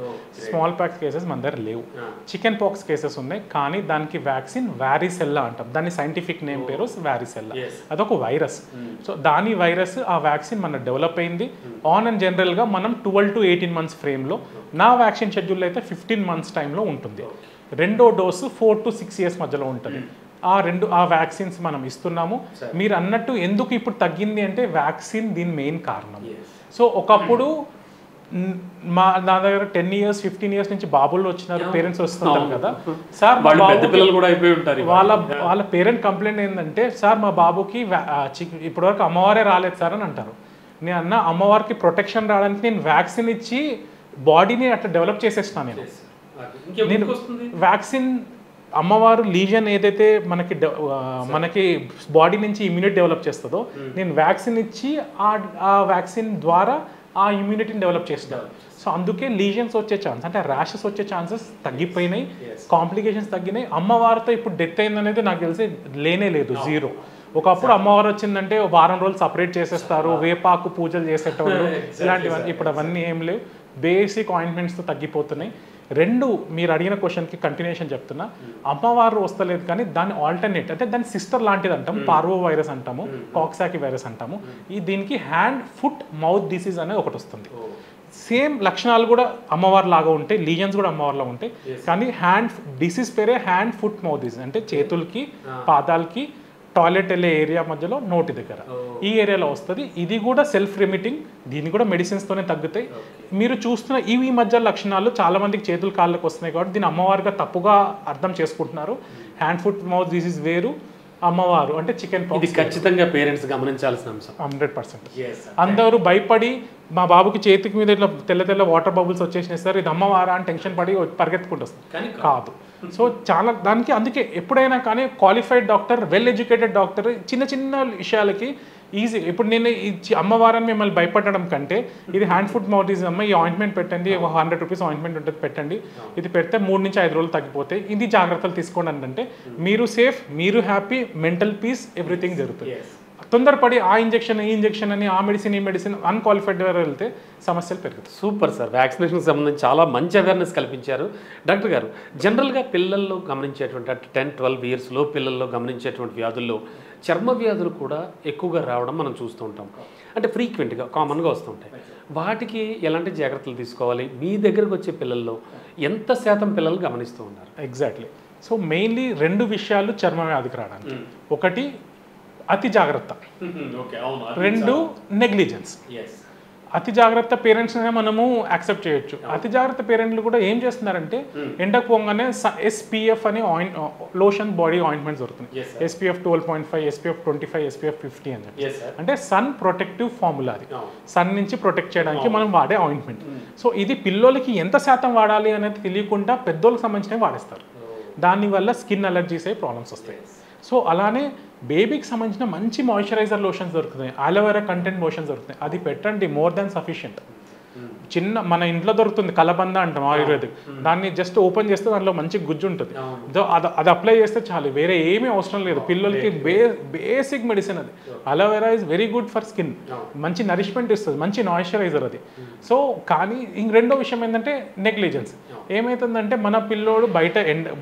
స్మాల్ పాక్స్ కేసెస్ మన దగ్గర లేవు. చికెన్ పాక్స్ కేసెస్ ఉన్నాయి, కానీ దానికి వ్యాక్సిన్ వ్యారిసెల్లా అంటాం. దాని సైంటిఫిక్ నేమ్ పేరు వ్యారిసెల్లా. అదొక వైరస్. సో దాని వైరస్ ఆ వ్యాక్సిన్ మన డెవలప్ అయింది. ఆన్ అండ్ జనరల్గా మనం 12 to 18 months ఫ్రేమ్లో, నా వ్యాక్సిన్ షెడ్యూల్ అయితే 15 months టైంలో ఉంటుంది. రెండో డోసు 4 to 6 years మధ్యలో ఉంటుంది. ఆ వ్యాక్సిన్స్ మనం ఇస్తున్నాము. మీరు అన్నట్టు ఎందుకు ఇప్పుడు తగ్గింది అంటే వ్యాక్సిన్ దీని మెయిన్ కారణం. సో ఒకప్పుడు నా దగ్గర 10 years 15 years నుంచి బాబులు వచ్చినారు, పేరెంట్స్ వస్తున్నారు కదా సార్, వాళ్ళ పేరెంట్ కంప్లైంట్ ఏంటంటే సార్ మా బాబుకి ఇప్పటివరకు అమ్మవారే రాలేదు సార్ అని అంటారు. నేను అన్న అమ్మవారికి ప్రొటెక్షన్ రావడానికి నేను వ్యాక్సిన్ ఇచ్చి బాడీని అట్లా డెవలప్ చేసేస్తాను. నేను వ్యాక్సిన్ అమ్మవారు లీజన్ ఏదైతే మనకి బాడీ నుంచి ఇమ్యూనిటీ డెవలప్ చేస్తుందో నేను వ్యాక్సిన్ ఇచ్చి ఆ వ్యాక్సిన్ ద్వారా ఆ ఇమ్యూనిటీని డెవలప్ చేస్తున్నాను. సో అందుకే లీజన్స్ వచ్చే ఛాన్స్ అంటే ర్యాషెస్ వచ్చే ఛాన్సెస్ తగ్గిపోయినాయి, కాంప్లికేషన్స్ తగ్గినాయి. అమ్మవారితో ఇప్పుడు డెత్ అయిందనేది నాకు తెలిసి లేనే లేదు, 0. ఒకప్పుడు అమ్మవారు వచ్చిందంటే వారం రోజులు సపరేట్ చేసేస్తారు, వేపాకు పూజలు చేసేటప్పుడు ఇలాంటివన్నీ. ఇప్పుడు అవన్నీ ఏం లేవు. బేసిక్ ఆయింట్మెంట్స్తో తగ్గిపోతున్నాయి. రెండు, మీరు అడిగిన క్వశ్చన్కి కంటిన్యూషన్ చెప్తున్నా, అమ్మవారు వస్తలేదు కానీ దాని ఆల్టర్నేట్ అంటే దాని సిస్టర్ లాంటిది అంటాం, పార్వో వైరస్ అంటాము, కాక్సాకి వైరస్ అంటాము. దీనికి హ్యాండ్ ఫుట్ మౌత్ డిసీజ్ అనేది ఒకటి వస్తుంది. సేమ్ లక్షణాలు కూడా అమ్మవారు లాగా ఉంటాయి, లీజన్స్ కూడా అమ్మవారిలో ఉంటాయి. కానీ డిసీజ్ పేరే హ్యాండ్ ఫుట్ మౌత్ డిసీజ్. అంటే చేతులకి పాదాలకి టాయిలెట్ వెళ్ళే ఏరియా మధ్యలో నోటి దగ్గర ఈ ఏరియాలో వస్తుంది. ఇది కూడా సెల్ఫ్ రెమిటింగ్, దీన్ని కూడా మెడిసిన్స్తోనే తగ్గుతాయి. మీరు చూస్తున్న ఈ మధ్య లక్షణాలు చాలా మందికి చేతులు కాళ్ళకి వస్తున్నాయి కాబట్టి దీన్ని అమ్మవారిగా తప్పుగా అర్థం చేసుకుంటున్నారు. హ్యాండ్ ఫుట్ మౌత్ డిసీజ్ వేరు, అమ్మవారు అంటే చికెన్ పాక్స్. ఇది ఖచ్చితంగా పేరెంట్స్ గమనించాల్సిన అంశం. 100%. అందరూ భయపడి మా బాబుకి చేతికి మీద ఇట్లా తెల్ల వాటర్ బబుల్స్ వచ్చేసినాయి సార్, ఇది అమ్మవారా అని టెన్షన్ పడి పరిగెత్తుకుంటూ వస్తుంది. కాదు. సో చాలా దానికి అందుకే ఎప్పుడైనా కానీ qualified doctor, well educated doctor చిన్న చిన్న విషయాలకి ఈజీ. ఇప్పుడు నేను అమ్మవారని మిమ్మల్ని భయపడడం కంటే ఇది హ్యాండ్ ఫుట్ మౌత్ డిసీజ్ అమ్మ, ఈ ఆయింట్మెంట్ పెట్టండి, 100 rupees ఆయింట్మెంట్ ఉంటుంది పెట్టండి, ఇది పెడితే 3 నుంచి 5 రోజులు తగ్గిపోతాయి, ఇది జాగ్రత్తలు తీసుకోండి అంటే మీరు సేఫ్, మీరు హ్యాపీ, మెంటల్ పీస్, ఎవ్రీథింగ్ జరుగుతుంది. తొందరపడి ఆ ఇంజెక్షన్ ఈ ఇంజెక్షన్ అని ఆ మెడిసిన్ ఈ మెడిసిన్ అన్క్వాలిఫైడ్ వెళ్తే సమస్యలు పెరుగుతాయి. సూపర్ సార్, వ్యాక్సినేషన్కి సంబంధించి చాలా మంచి అవేర్నెస్ కల్పించారు డాక్టర్ గారు. జనరల్గా పిల్లల్లో గమనించేటువంటి 10-12 years పిల్లల్లో గమనించేటువంటి వ్యాధుల్లో చర్మ వ్యాధులు కూడా ఎక్కువగా రావడం మనం చూస్తూ ఉంటాం. అంటే ఫ్రీక్వెంట్గా కామన్గా వస్తుంటాయి. వాటికి ఎలాంటి జాగ్రత్తలు తీసుకోవాలి? మీ దగ్గరకు వచ్చే పిల్లల్లో ఎంత శాతం పిల్లలు గమనిస్తూ ఉన్నారు? ఎగ్జాక్ట్లీ. సో మెయిన్లీ 2 విషయాలు చర్మ వ్యాధికి రావడానికి. ఒకటి అతి జాగ్రత్త, 2 నెగ్లిజెన్స్. అతి జాగ్రత్త పేరెంట్స్ మనము యాక్సెప్ట్ చేయొచ్చు. అతి జాగ్రత్త పేరెంట్లు కూడా ఏం చేస్తున్నారంటే ఎండకు పోగానే SPF అని లోషన్ బాడీ ఆయింట్మెంట్స్ దొరుకుతుంది. SPF 12.5, SPF 25, SPF 50 అని చెప్పి. అంటే సన్ ప్రొటెక్టివ్ ఫార్ములా. అది సన్ నుంచి ప్రొటెక్ట్ చేయడానికి మనం వాడే ఆయింట్మెంట్. సో ఇది పిల్లలకి ఎంత శాతం వాడాలి అనేది తెలియకుండా పెద్దోళ్ళకి సంబంధించినవి వాడేస్తారు. దానివల్ల స్కిన్ అలర్జీస్ అయ్యే ప్రాబ్లమ్స్ వస్తాయి. సో అలానే బేబీకి సంబంధించిన మంచి మాయిశ్చరైజర్ లోషన్స్ దొరుకుతాయి, అలోవెరా కంటెంట్ లోషన్స్ దొరుకుతాయి, అది పెట్టండి, మోర్ దాన్ సఫిషియంట్. చిన్న మన ఇంట్లో దొరుకుతుంది కలబంద అంటాం ఆయుర్వేదిక్, దాన్ని జస్ట్ ఓపెన్ చేస్తే దానిలో మంచి గుజ్జు ఉంటుంది, అది అప్లై చేస్తే చాలు, వేరే ఏమీ అవసరం లేదు. పిల్లలకి బేసిక్ మెడిసిన్ అది. Aloe vera is very good for skin, మంచి నరిష్మెంట్ ఇస్తుంది, మంచి మాయిశ్చరైజర్ అది. సో కానీ రెండో విషయం ఏంటంటే నెగ్లిజెన్స్. ఏమవుతుందంటే మన పిల్లోడు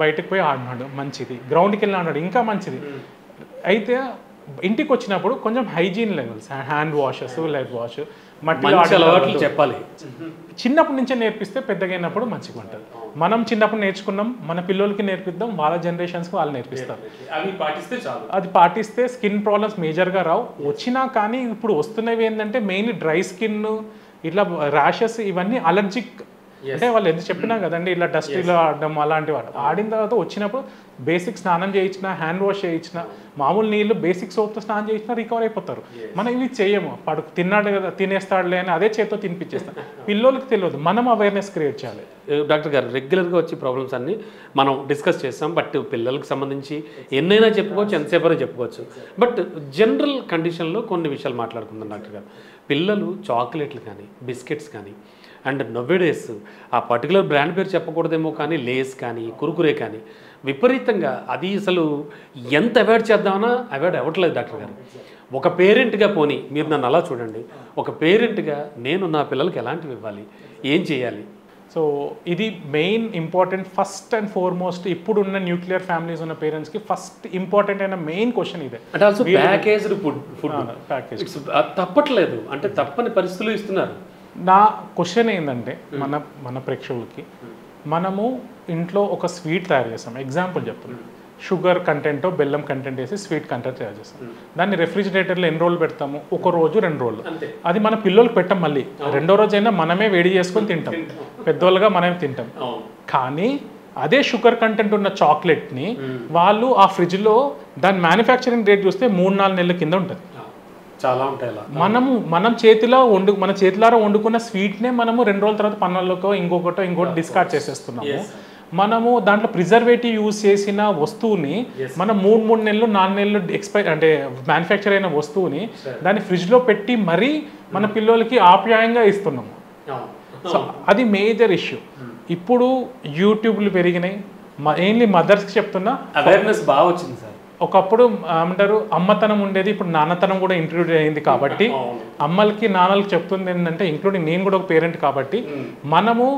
బయటకు పోయి ఆడినాడు, మంచిది, గ్రౌండ్కి వెళ్ళి ఆడినాడు, ఇంకా మంచిది. అయితే ఇంటికి వచ్చినప్పుడు కొంచెం hygiene levels, hand washes, leg wash, అలవాట్లు చెప్పాలి. చిన్నప్పటి నుంచే నేర్పిస్తే పెద్దగా అయినప్పుడు మంచిగా ఉంటుంది. మనం చిన్నప్పుడు నేర్చుకున్నాం, మన పిల్లలకి నేర్పిద్దాం, వాళ్ళ జనరేషన్స్కి వాళ్ళు నేర్పిస్తారు. అది పాటిస్తే స్కిన్ ప్రాబ్లమ్స్ మేజర్గా రావు. వచ్చినా కానీ ఇప్పుడు వస్తున్నవి ఏంటంటే మెయిన్లీ డ్రై స్కిన్, ఇట్లా ర్యాషెస్, ఇవన్నీ అలర్జిక్. అంటే వాళ్ళు ఎంత చెప్పినా కదండి, ఇలా డస్ట్ ఇలా ఆడడం అలాంటి వాడు ఆడిన తర్వాత వచ్చినప్పుడు బేసిక్ స్నానం చేయించిన, హ్యాండ్ వాష్ చేయించిన, మామూలు నీళ్ళు బేసిక్ సోప్తో స్నానం చేయించినా రికవర్ అయిపోతారు. మనం ఇవి చేయము, తిన్నాడు కదా తినేస్తాడులే అని అదే చేతితో తినిపించేస్తాం. పిల్లలకి తెలియదు, మనం అవేర్నెస్ క్రియేట్ చేయాలి. డాక్టర్ గారు రెగ్యులర్గా వచ్చే ప్రాబ్లమ్స్ అన్నీ మనం డిస్కస్ చేస్తాం, బట్ పిల్లలకు సంబంధించి ఎన్నైనా చెప్పుకోవచ్చు, ఎంతసేపైనా చెప్పుకోవచ్చు. బట్ జనరల్ కండిషన్లో కొన్ని విషయాలు మాట్లాడుకుందాం డాక్టర్ గారు. పిల్లలు చాక్లెట్లు కానీ, బిస్కెట్స్ కానీ, అండ్ నవ్వేడేస్ ఆ పర్టికులర్ బ్రాండ్ పేరు చెప్పకూడదేమో కానీ, లేస్ కానీ, కురుకురే కానీ విపరీతంగా అది అసలు ఎంత అవాయిడ్ చేద్దామన్నా అవాయిడ్ అవ్వట్లేదు డాక్టర్ గారు. ఒక పేరెంట్గా పోనీ మీరు నన్ను అలా చూడండి, ఒక పేరెంట్గా నేను నా పిల్లలకి ఎలాంటివి ఇవ్వాలి, ఏం చేయాలి? సో ఇది main important, first and foremost ఇప్పుడున్న న్యూక్లియర్ ఫ్యామిలీస్ ఉన్న పేరెంట్స్కి ఫస్ట్ ఇంపార్టెంట్ అయిన మెయిన్ క్వశ్చన్ ఇదే. అంటే ఆల్సో ప్యాకేజ్డ్ ఫుడ్ తప్పట్లేదు, అంటే తప్పని పరిస్థితులు ఇస్తున్నారు. నా క్వశ్చన్ ఏంటంటే మన ప్రేక్షకులకి, మనము ఇంట్లో ఒక స్వీట్ తయారు చేస్తాం, ఎగ్జాంపుల్ చెప్తున్నాం, షుగర్ కంటెంట్, బెల్లం కంటెంట్ వేసి స్వీట్ కంటెంట్ తయారు చేస్తాం. దాన్ని రెఫ్రిజిరేటర్లో ఎన్ని రోజులు పెడతాము? ఒక రోజు 2 రోజులు. అది మన పిల్లలకి పెట్టాం, మళ్ళీ రెండో రోజు అయినా మనమే వేడి చేసుకొని తింటాం, పెద్దోళ్ళుగా మనమే తింటాం. కానీ అదే షుగర్ కంటెంట్ ఉన్న చాక్లెట్ని వాళ్ళు ఆ ఫ్రిడ్జ్లో దాని మ్యానుఫ్యాక్చరింగ్ డేట్ చూస్తే 3-4 నెలల కింద ఉంటుంది. చాలా ఉంటాయి. మన చేతిలారా వండుకున్న స్వీట్నే మనము 2 రోజుల తర్వాత పన్నులకో ఇంకోటి డిస్కార్డ్ చేసేస్తున్నాము. మనము దాంట్లో ప్రిజర్వేటివ్ యూజ్ చేసిన వస్తువుని మనం 3 నెలలు 4 నెలలు అంటే మ్యానుఫ్యాక్చర్ అయిన వస్తువుని దాన్ని ఫ్రిడ్జ్లో పెట్టి మరీ మన పిల్లలకి ఆప్యాయంగా ఇస్తున్నాము. సో అది మేజర్ ఇష్యూ. ఇప్పుడు యూట్యూబ్లు పెరిగినాయి, మెయిన్లీ మదర్స్కి చెప్తున్నా, అవేర్నెస్ బాగా వచ్చింది సార్. ఒకప్పుడు ఏమంటారు అమ్మతనం ఉండేది, ఇప్పుడు నాన్నతనం కూడా ఇంక్లూడ్ అయింది. కాబట్టి అమ్మలకి నాన్నలకి చెప్తుంది ఏంటంటే, ఇంక్లూడింగ్ నేను కూడా ఒక పేరెంట్ కాబట్టి, మనము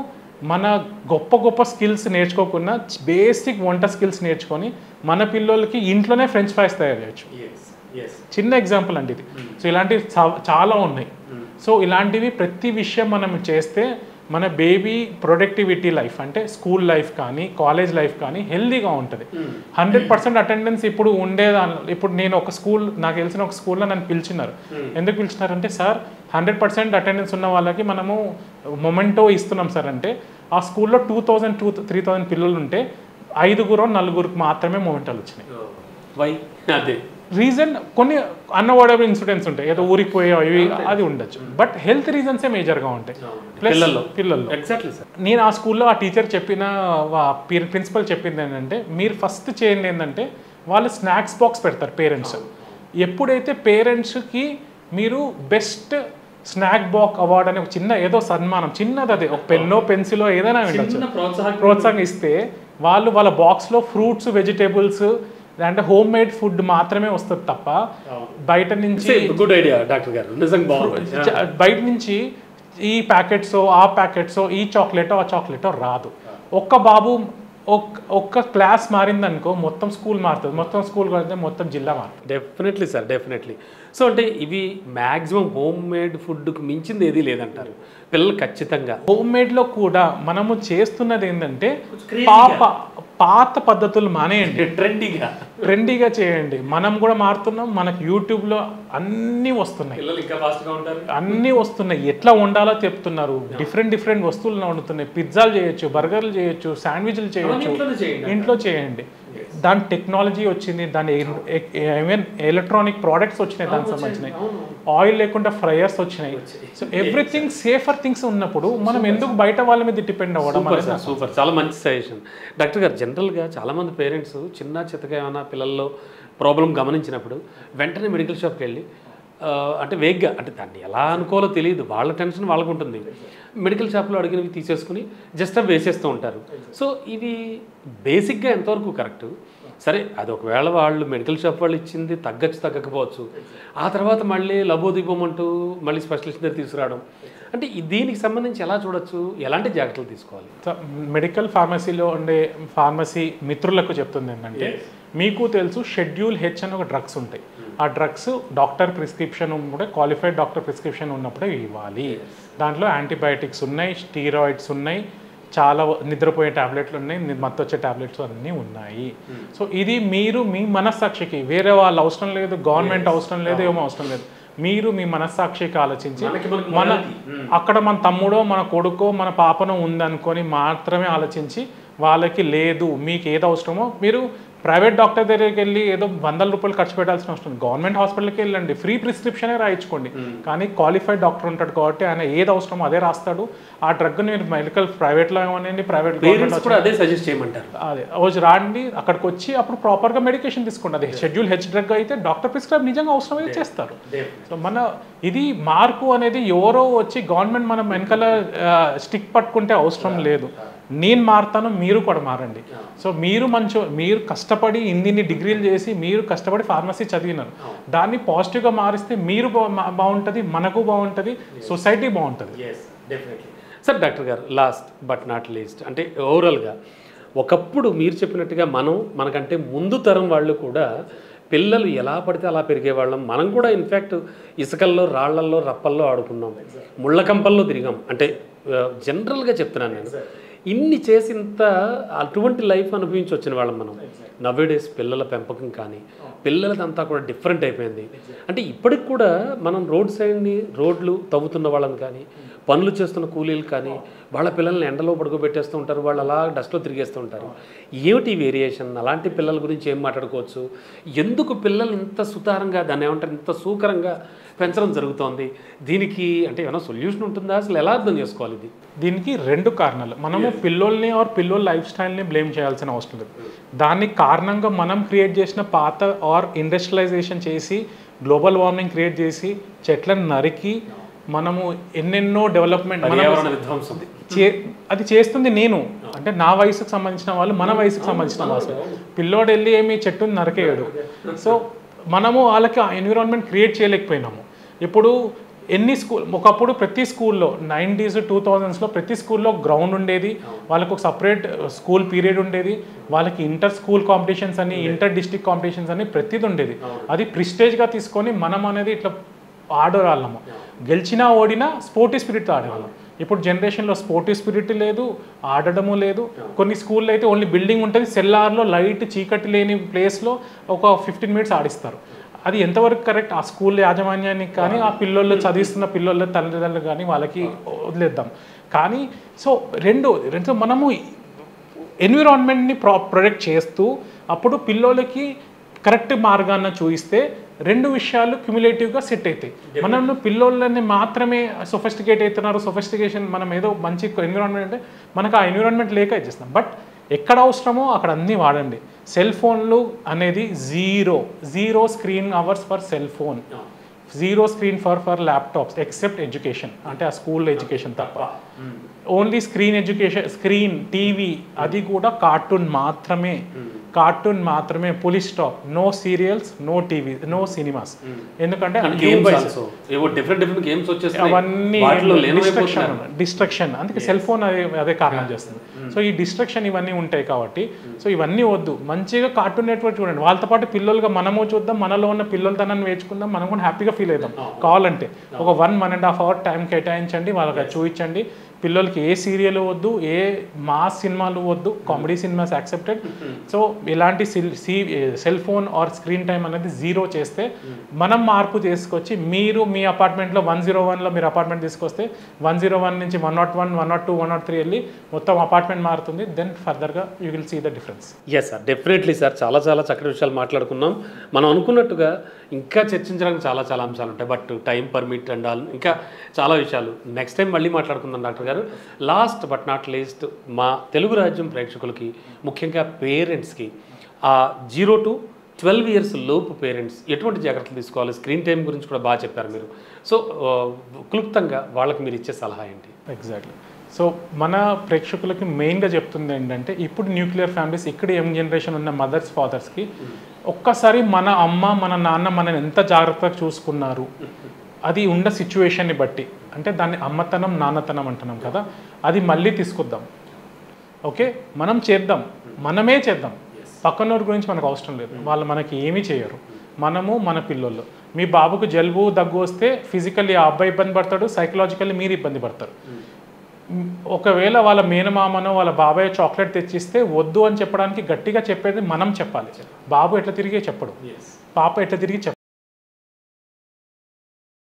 మన గొప్ప స్కిల్స్ నేర్చుకోకుండా బేసిక్ వంట స్కిల్స్ నేర్చుకొని మన పిల్లలకి ఇంట్లోనే ఫ్రెంచ్ ఫ్రైస్ తయారు చేయొచ్చు. చిన్న ఎగ్జాంపుల్ అండి ఇది. సో ఇలాంటివి చాలా ఉన్నాయి. సో ఇలాంటివి ప్రతి విషయం మనం చేస్తే మన బేబీ ప్రొడక్టివిటీ లైఫ్, అంటే స్కూల్ లైఫ్ కానీ కాలేజ్ లైఫ్ కానీ హెల్దీగా ఉంటుంది. 100% అటెండెన్స్ ఇప్పుడు ఇప్పుడు నేను నాకు తెలిసిన ఒక స్కూల్లో నన్ను పిలిచినారు. ఎందుకు పిలిచినారంటే, సార్ 100% అటెండెన్స్ ఉన్న వాళ్ళకి మనము మొమెంటో ఇస్తున్నాం సార్ అంటే, ఆ స్కూల్లో 2000-3000 పిల్లలు ఉంటే 5-4 మాత్రమే మొమెంటోలు వచ్చినాయి. అదే రీజన్ కొన్ని అన్అవాయిడబుల్ ఇన్సిడెంట్స్ ఉంటాయి, ఏదో ఊరికి పోయేవి అది ఉండొచ్చు, బట్ హెల్త్ రీజన్సే మేజర్గా ఉంటాయి పిల్లల్లో. Exactly sir. నేను ఆ స్కూల్లో ఆ టీచర్ ప్రిన్సిపల్ చెప్పింది ఏంటంటే, మీరు ఫస్ట్ చేయండి ఏంటంటే, వాళ్ళు స్నాక్స్ బాక్స్ పెడతారు పేరెంట్స్. ఎప్పుడైతే పేరెంట్స్కి మీరు బెస్ట్ స్నాక్ బాక్స్ అవార్డ్ అని ఒక ఏదో సన్మానం చిన్నది, అదే ఒక పెన్నో పెన్సిలో ఏదైనా ప్రోత్సాహం ఇస్తే, వాళ్ళ బాక్స్లో ఫ్రూట్స్, వెజిటేబుల్స్ అంటే హోమ్ మేడ్ ఫుడ్ మాత్రమే వస్తుంది తప్ప బయట నుంచి గుడ్ ఐడియా డాక్టర్ గారు, నిజంగా బయట నుంచి ఈ ప్యాకెట్స్ ఆ ప్యాకెట్స్ ఈ చాక్లెటో ఆ చాక్లెటో రాదు. ఒక్క బాబు ఒక్క క్లాస్ మారిందనుకో మొత్తం స్కూల్ మారుతుంది, మొత్తం స్కూల్ మారితే మొత్తం జిల్లా మారుతుంది. Definitely sir, definitely. సో అంటే ఇవి మ్యాక్సిమం హోమ్ మేడ్ ఫుడ్కి మించింది ఏది లేదంటారు పిల్లలు. ఖచ్చితంగా హోమ్ మేడ్లో కూడా మనము చేస్తున్నది ఏంటంటే, పాత పద్ధతులు మానేయండి, ట్రెండీగా చేయండి. మనం కూడా మారుతున్నాం, మనకు యూట్యూబ్లో అన్నీ వస్తున్నాయి, అన్నీ వస్తున్నాయి, ఎట్లా వండాలో చెప్తున్నారు, డిఫరెంట్ వస్తువులను వండుతున్నాయి. పిజ్జాలు చేయొచ్చు, బర్గర్లు చేయొచ్చు, శాండ్విచ్లు చేయొచ్చు, ఇంట్లో చేయండి. దాని టెక్నాలజీ వచ్చింది, దాని ఈవెన్ ఎలక్ట్రానిక్ ప్రోడక్ట్స్ వచ్చినాయి, దానికి సంబంధించినవి ఆయిల్ లేకుండా ఫ్రైయర్స్ వచ్చినాయి. సో ఎవ్రీథింగ్ సేఫర్ థింగ్స్ ఉన్నప్పుడు మనం ఎందుకు బయట వాళ్ళ మీద డిపెండ్ అవ్వడం? సూపర్, చాలా మంచి సజెషన్ డాక్టర్ గారు. జనరల్గా చాలామంది పేరెంట్స్ చిన్న చితగా ఏమైనా పిల్లల్లో ప్రాబ్లం గమనించినప్పుడు వెంటనే మెడికల్ షాప్కి వెళ్ళి అంటే వేగ్గా అంటే దాన్ని ఎలా అనుకోవాలో తెలియదు, వాళ్ళ టెన్షన్ వాళ్ళకు ఉంటుంది. మెడికల్ షాప్లో అడిగినవి తీసేసుకుని జస్ట్ అవి వేసేస్తూ ఉంటారు. సో ఇది బేసిక్గా ఎంతవరకు కరెక్టు? సరే అది ఒకవేళ వాళ్ళు మెడికల్ షాప్ వాళ్ళు ఇచ్చింది తగ్గకపోవచ్చు, ఆ తర్వాత మళ్ళీ లబోదీపమంటూ మళ్ళీ స్పెషలిస్ట్ దగ్గర తీసుకురావడం అంటే దీనికి సంబంధించి ఎలా చూడొచ్చు, ఎలాంటి జాగ్రత్తలు తీసుకోవాలి? మెడికల్ ఫార్మసీలో ఉండే ఫార్మసీ మిత్రులకు చెప్తుంది ఏంటంటే, మీకు తెలుసు షెడ్యూల్ హెచ్ అని ఒక డ్రగ్స్ ఉంటాయి. ఆ డ్రగ్స్ డాక్టర్ ప్రిస్క్రిప్షన్ కూడా క్వాలిఫైడ్ డాక్టర్ ప్రిస్క్రిప్షన్ ఉన్నప్పుడే ఇవ్వాలి. దాంట్లో యాంటీబయాటిక్స్ ఉన్నాయి, స్టీరాయిడ్స్ ఉన్నాయి, చాలా నిద్రపోయే ట్యాబ్లెట్లు ఉన్నాయి, మత్తు వచ్చే ట్యాబ్లెట్స్ అన్నీ ఉన్నాయి. సో ఇది మీరు మీ మనస్సాక్షికి, వేరే వాళ్ళు అవసరం లేదు, గవర్నమెంట్ అవసరం లేదు, ఏమో అవసరం లేదు, మీరు మీ మనస్సాక్షికి ఆలోచించి అక్కడ మన తమ్ముడో మన కొడుకో మన పాపనో ఉందనుకొని మాత్రమే ఆలోచించి వాళ్ళకి లేదు మీకు ఏది అవసరమో మీరు ప్రైవేట్ డాక్టర్ దగ్గరికి వెళ్ళి ఏదో 100 రూపాయలు ఖర్చు పెట్టాల్సిన అవసరం, గవర్నమెంట్ హాస్పిటల్కి వెళ్ళండి, ఫ్రీ ప్రిస్క్రిప్షనే రాయించుకోండి. కానీ క్వాలిఫైడ్ డాక్టర్ ఉంటాడు కాబట్టి ఆయన ఏది అవసరమో అదే రాస్తాడు. ఆ డ్రగ్ మీరు మెడికల్ ప్రైవేట్లో ఏమనండి, ప్రైవేట్ అదే సజెస్ట్ చేయమంటారు. అదే రోజు రాండి, అక్కడికి వచ్చి అప్పుడు ప్రాపర్గా మెడికేషన్ తీసుకోండి. అదే షెడ్యూల్ హెచ్ డ్రగ్ అయితే డాక్టర్ ప్రిస్క్రైబ్ నిజంగా అవసరమైతే చేస్తారు. సో మన ఇది మార్పు అనేది ఎవరో వచ్చి గవర్నమెంట్ మనం వెనకాల స్టిక్ పట్టుకుంటే అవసరం లేదు. నేను మారుతాను, మీరు కూడా మారండి. సో మీరు కష్టపడి ఇన్ని డిగ్రీలు చేసి మీరు కష్టపడి ఫార్మసీ చదివినారు, దాన్ని పాజిటివ్గా మారిస్తే మీరు బాగుంటుంది, మనకు బాగుంటుంది, సొసైటీ బాగుంటుంది. సార్ డాక్టర్ గారు, లాస్ట్ బట్ నాట్ లీస్ట్ అంటే ఓవరాల్గా ఒకప్పుడు మీరు చెప్పినట్టుగా మనకంటే ముందు తరం వాళ్ళు కూడా పిల్లలు ఎలా పడితే అలా పెరిగేవాళ్ళం. మనం కూడా ఇన్ఫ్యాక్ట్ ఇసుకల్లో, రాళ్లల్లో, రప్పల్లో ఆడుకున్నాం, ముళ్ళకంపల్లో తిరిగాం. అంటే జనరల్గా చెప్తున్నాను నేను, ఇన్ని చేసింత అటువంటి లైఫ్ అనుభవించి వచ్చిన వాళ్ళం మనం. నవ్వేడేస్ పిల్లల పెంపకం కానీ పిల్లలదంతా కూడా డిఫరెంట్ అయిపోయింది. అంటే ఇప్పటికి కూడా మనం రోడ్ సైడ్ని రోడ్లు తవ్వుతున్న వాళ్ళని కానీ, పనులు చేస్తున్న కూలీలు కానీ వాళ్ళ పిల్లల్ని ఎండలో పడుకోబెట్టేస్తూ ఉంటారు, వాళ్ళు అలా డస్ట్లో తిరిగేస్తూ ఉంటారు. ఏమిటి వేరియేషన్? అలాంటి పిల్లల గురించి ఏం మాట్లాడుకోవచ్చు? ఎందుకు పిల్లలు ఇంత సుతారంగా, దాన్ని ఏమంటారు, ఇంత సూకరంగా పెంచడం జరుగుతోంది? దీనికి అంటే ఏమైనా సొల్యూషన్ ఉంటుందా? అసలు ఎలా అర్థం చేసుకోవాలి ఇది? దీనికి 2 కారణాలు. మనము పిల్లోల్ని పిల్లోల లైఫ్ స్టైల్ని బ్లేమ్ చేయాల్సిన అవసరం లేదు. దానికి కారణంగా మనం క్రియేట్ చేసిన పాత ఇండస్ట్రియలైజేషన్ చేసి, గ్లోబల్ వార్మింగ్ క్రియేట్ చేసి, చెట్లను నరికి మనము ఎన్నెన్నో డెవలప్మెంట్ అది చేస్తుంది. నేను అంటే నా వయసుకు సంబంధించిన వాళ్ళు, మన వయసుకు సంబంధించిన వాళ్ళు. పిల్లోడు వెళ్ళి ఏమి చెట్టుని నరికేయడు. సో మనము వాళ్ళకి ఆ ఎన్విరాన్మెంట్ క్రియేట్ చేయలేకపోయినాము. ఇప్పుడు ఒకప్పుడు ప్రతి స్కూల్లో 90s 2000s ప్రతి స్కూల్లో గ్రౌండ్ ఉండేది, వాళ్ళకు ఒక సపరేట్ స్కూల్ పీరియడ్ ఉండేది, వాళ్ళకి ఇంటర్ స్కూల్ కాంపిటీషన్స్ అని, ఇంటర్ డిస్ట్రిక్ట్ కాంపిటీషన్స్ అని ప్రతిది ఉండేది. అది ప్రిస్టేజ్గా తీసుకొని మనం అనేది ఇట్లా ఆడేవాళ్ళము. గెలిచినా ఓడినా స్పోర్టీ స్పిరిట్తో ఆడేవాళ్ళం. ఇప్పుడు జనరేషన్లో స్పోర్టీ స్పిరిట్ లేదు, ఆడడము లేదు. కొన్ని స్కూల్లో అయితే ఓన్లీ బిల్డింగ్ ఉంటుంది, సెల్లార్లో లైట్ చీకటి లేని ప్లేస్లో ఒక 15 minutes ఆడిస్తారు. అది ఎంతవరకు కరెక్ట్? ఆ స్కూల్ యాజమాన్యానికి కానీ, ఆ పిల్లలు చదివిస్తున్న పిల్లల తల్లిదండ్రులు కానీ వాళ్ళకి వదిలేద్దాం. కానీ సో రెండు మనము ఎన్విరాన్మెంట్ని ప్రొటెక్ట్ చేస్తూ అప్పుడు పిల్లలకి కరెక్ట్ మార్గాన్ని చూపిస్తే 2 విషయాలు క్యుములేటివ్గా సెట్ అవుతాయి. మనం పిల్లోళ్ళని మాత్రమే సొఫిస్టికేట్ అవుతున్నారు, సొఫిస్టికేషన్ మనం ఏదో మంచి ఎన్విరాన్మెంట్ అంటే మనకు ఆ ఎన్విరాన్మెంట్ లేక ఇచ్చేస్తాం. బట్ ఎక్కడ అవసరమో అక్కడ అన్నీ వాడండి. సెల్ ఫోన్లు అనేది zero screen hours for cell phone, 0 screen for laptops except education, అంటే ఆ స్కూల్ ఎడ్యుకేషన్ తప్ప. Only screen education, screen TV, అది కూడా కార్టూన్ మాత్రమే, full stop, no serials, no TV, no cinemas. ఎందుకంటే అవన్నీ డిస్ట్రక్షన్, అందుకే సెల్ ఫోన్ అదే కారణం చేస్తుంది. సో ఈ డిస్ట్రక్షన్ ఇవన్నీ ఉంటాయి కాబట్టి సో ఇవన్నీ వద్దు. మంచిగా కార్టూన్ నెట్వర్క్ చూడండి, వాళ్ళతో పాటు పిల్లలుగా మనము చూద్దాం, మనలో ఉన్న పిల్లలతనాన్ని నేర్చుకుందాం, మనం కూడా హ్యాపీగా ఫీల్ అవుతాం. కావాలంటే ఒక 1.5 hour టైం కేటాయించండి, వాళ్ళకి చూపించండి. పిల్లలకి ఏ సీరియల్ వద్దు, ఏ మాస్ సినిమాలు వద్దు, కామెడీ సినిమాస్ యాక్సెప్టెడ్. సో ఇలాంటి cell phone or screen time అనేది 0 చేస్తే మనం మార్పు తీసుకొచ్చి, మీరు మీ అపార్ట్మెంట్లో 101లో మీరు అపార్ట్మెంట్ తీసుకొస్తే 101 నుంచి 101, 102, 103 వెళ్ళి మొత్తం అపార్ట్మెంట్ మారుతుంది. దెన్ ఫర్దర్గా you will see the difference. Yes sir, definitely sir, చాలా చక్కటి విషయాలు మాట్లాడుకున్నాం. మనం అనుకున్నట్టుగా ఇంకా చర్చించడానికి చాలా అంశాలు ఉంటాయి, but time permit and all ఇంకా చాలా విషయాలు నెక్స్ట్ టైం మళ్ళీ మాట్లాడుకుందాం డాక్టర్ గారు. లాస్ట్ బట్ నాట్ లీస్ట్, మా తెలుగు రాజ్యం ప్రేక్షకులకి, ముఖ్యంగా పేరెంట్స్కి, ఆ 0 to 12 ఇయర్స్ లోపు పేరెంట్స్ ఎటువంటి జాగ్రత్తలు తీసుకోవాలి? స్క్రీన్ టైం గురించి కూడా బాగా చెప్పారు మీరు. సో క్లుప్తంగా వాళ్ళకి మీరు ఇచ్చే సలహా ఏంటి? ఎగ్జాక్ట్లీ. సో మన ప్రేక్షకులకి మెయిన్గా చెప్తుంది ఏంటంటే, ఇప్పుడు న్యూక్లియర్ ఫ్యామిలీస్, ఇక్కడ యంగ్ జనరేషన్ ఉన్న మదర్స్ ఫాదర్స్కి ఒక్కసారి మన అమ్మ మన నాన్న మనని ఎంత జాగ్రత్తగా చూసుకున్నారు, అది ఉన్న సిచ్యువేషన్ని బట్టి, అంటే దాన్ని అమ్మతనం నాన్నతనం అంటున్నాం కదా, అది మళ్ళీ తీసుకొద్దాం. ఓకే, మనం చేద్దాం, మనమే చేద్దాం. పక్కనోరి గురించి మనకు అవసరం లేదు, వాళ్ళు మనకి ఏమీ చేయరు. మనము మన పిల్లలు. మీ బాబుకు జలుబు దగ్గు వస్తే ఫిజికల్లీ ఆ అబ్బాయి ఇబ్బంది పడతాడు, సైకలాజికల్లీ మీరు ఇబ్బంది పడతారు. ఒకవేళ వాళ్ళ మేనమామనో వాళ్ళ బాబాయ్ చాక్లెట్ తెచ్చిస్తే వద్దు అని చెప్పడానికి గట్టిగా చెప్పేది మనం చెప్పాలి. బాబు ఎట్లా తిరిగి చెప్పడు, పాప ఎట్లా తిరిగి చెప్పదు.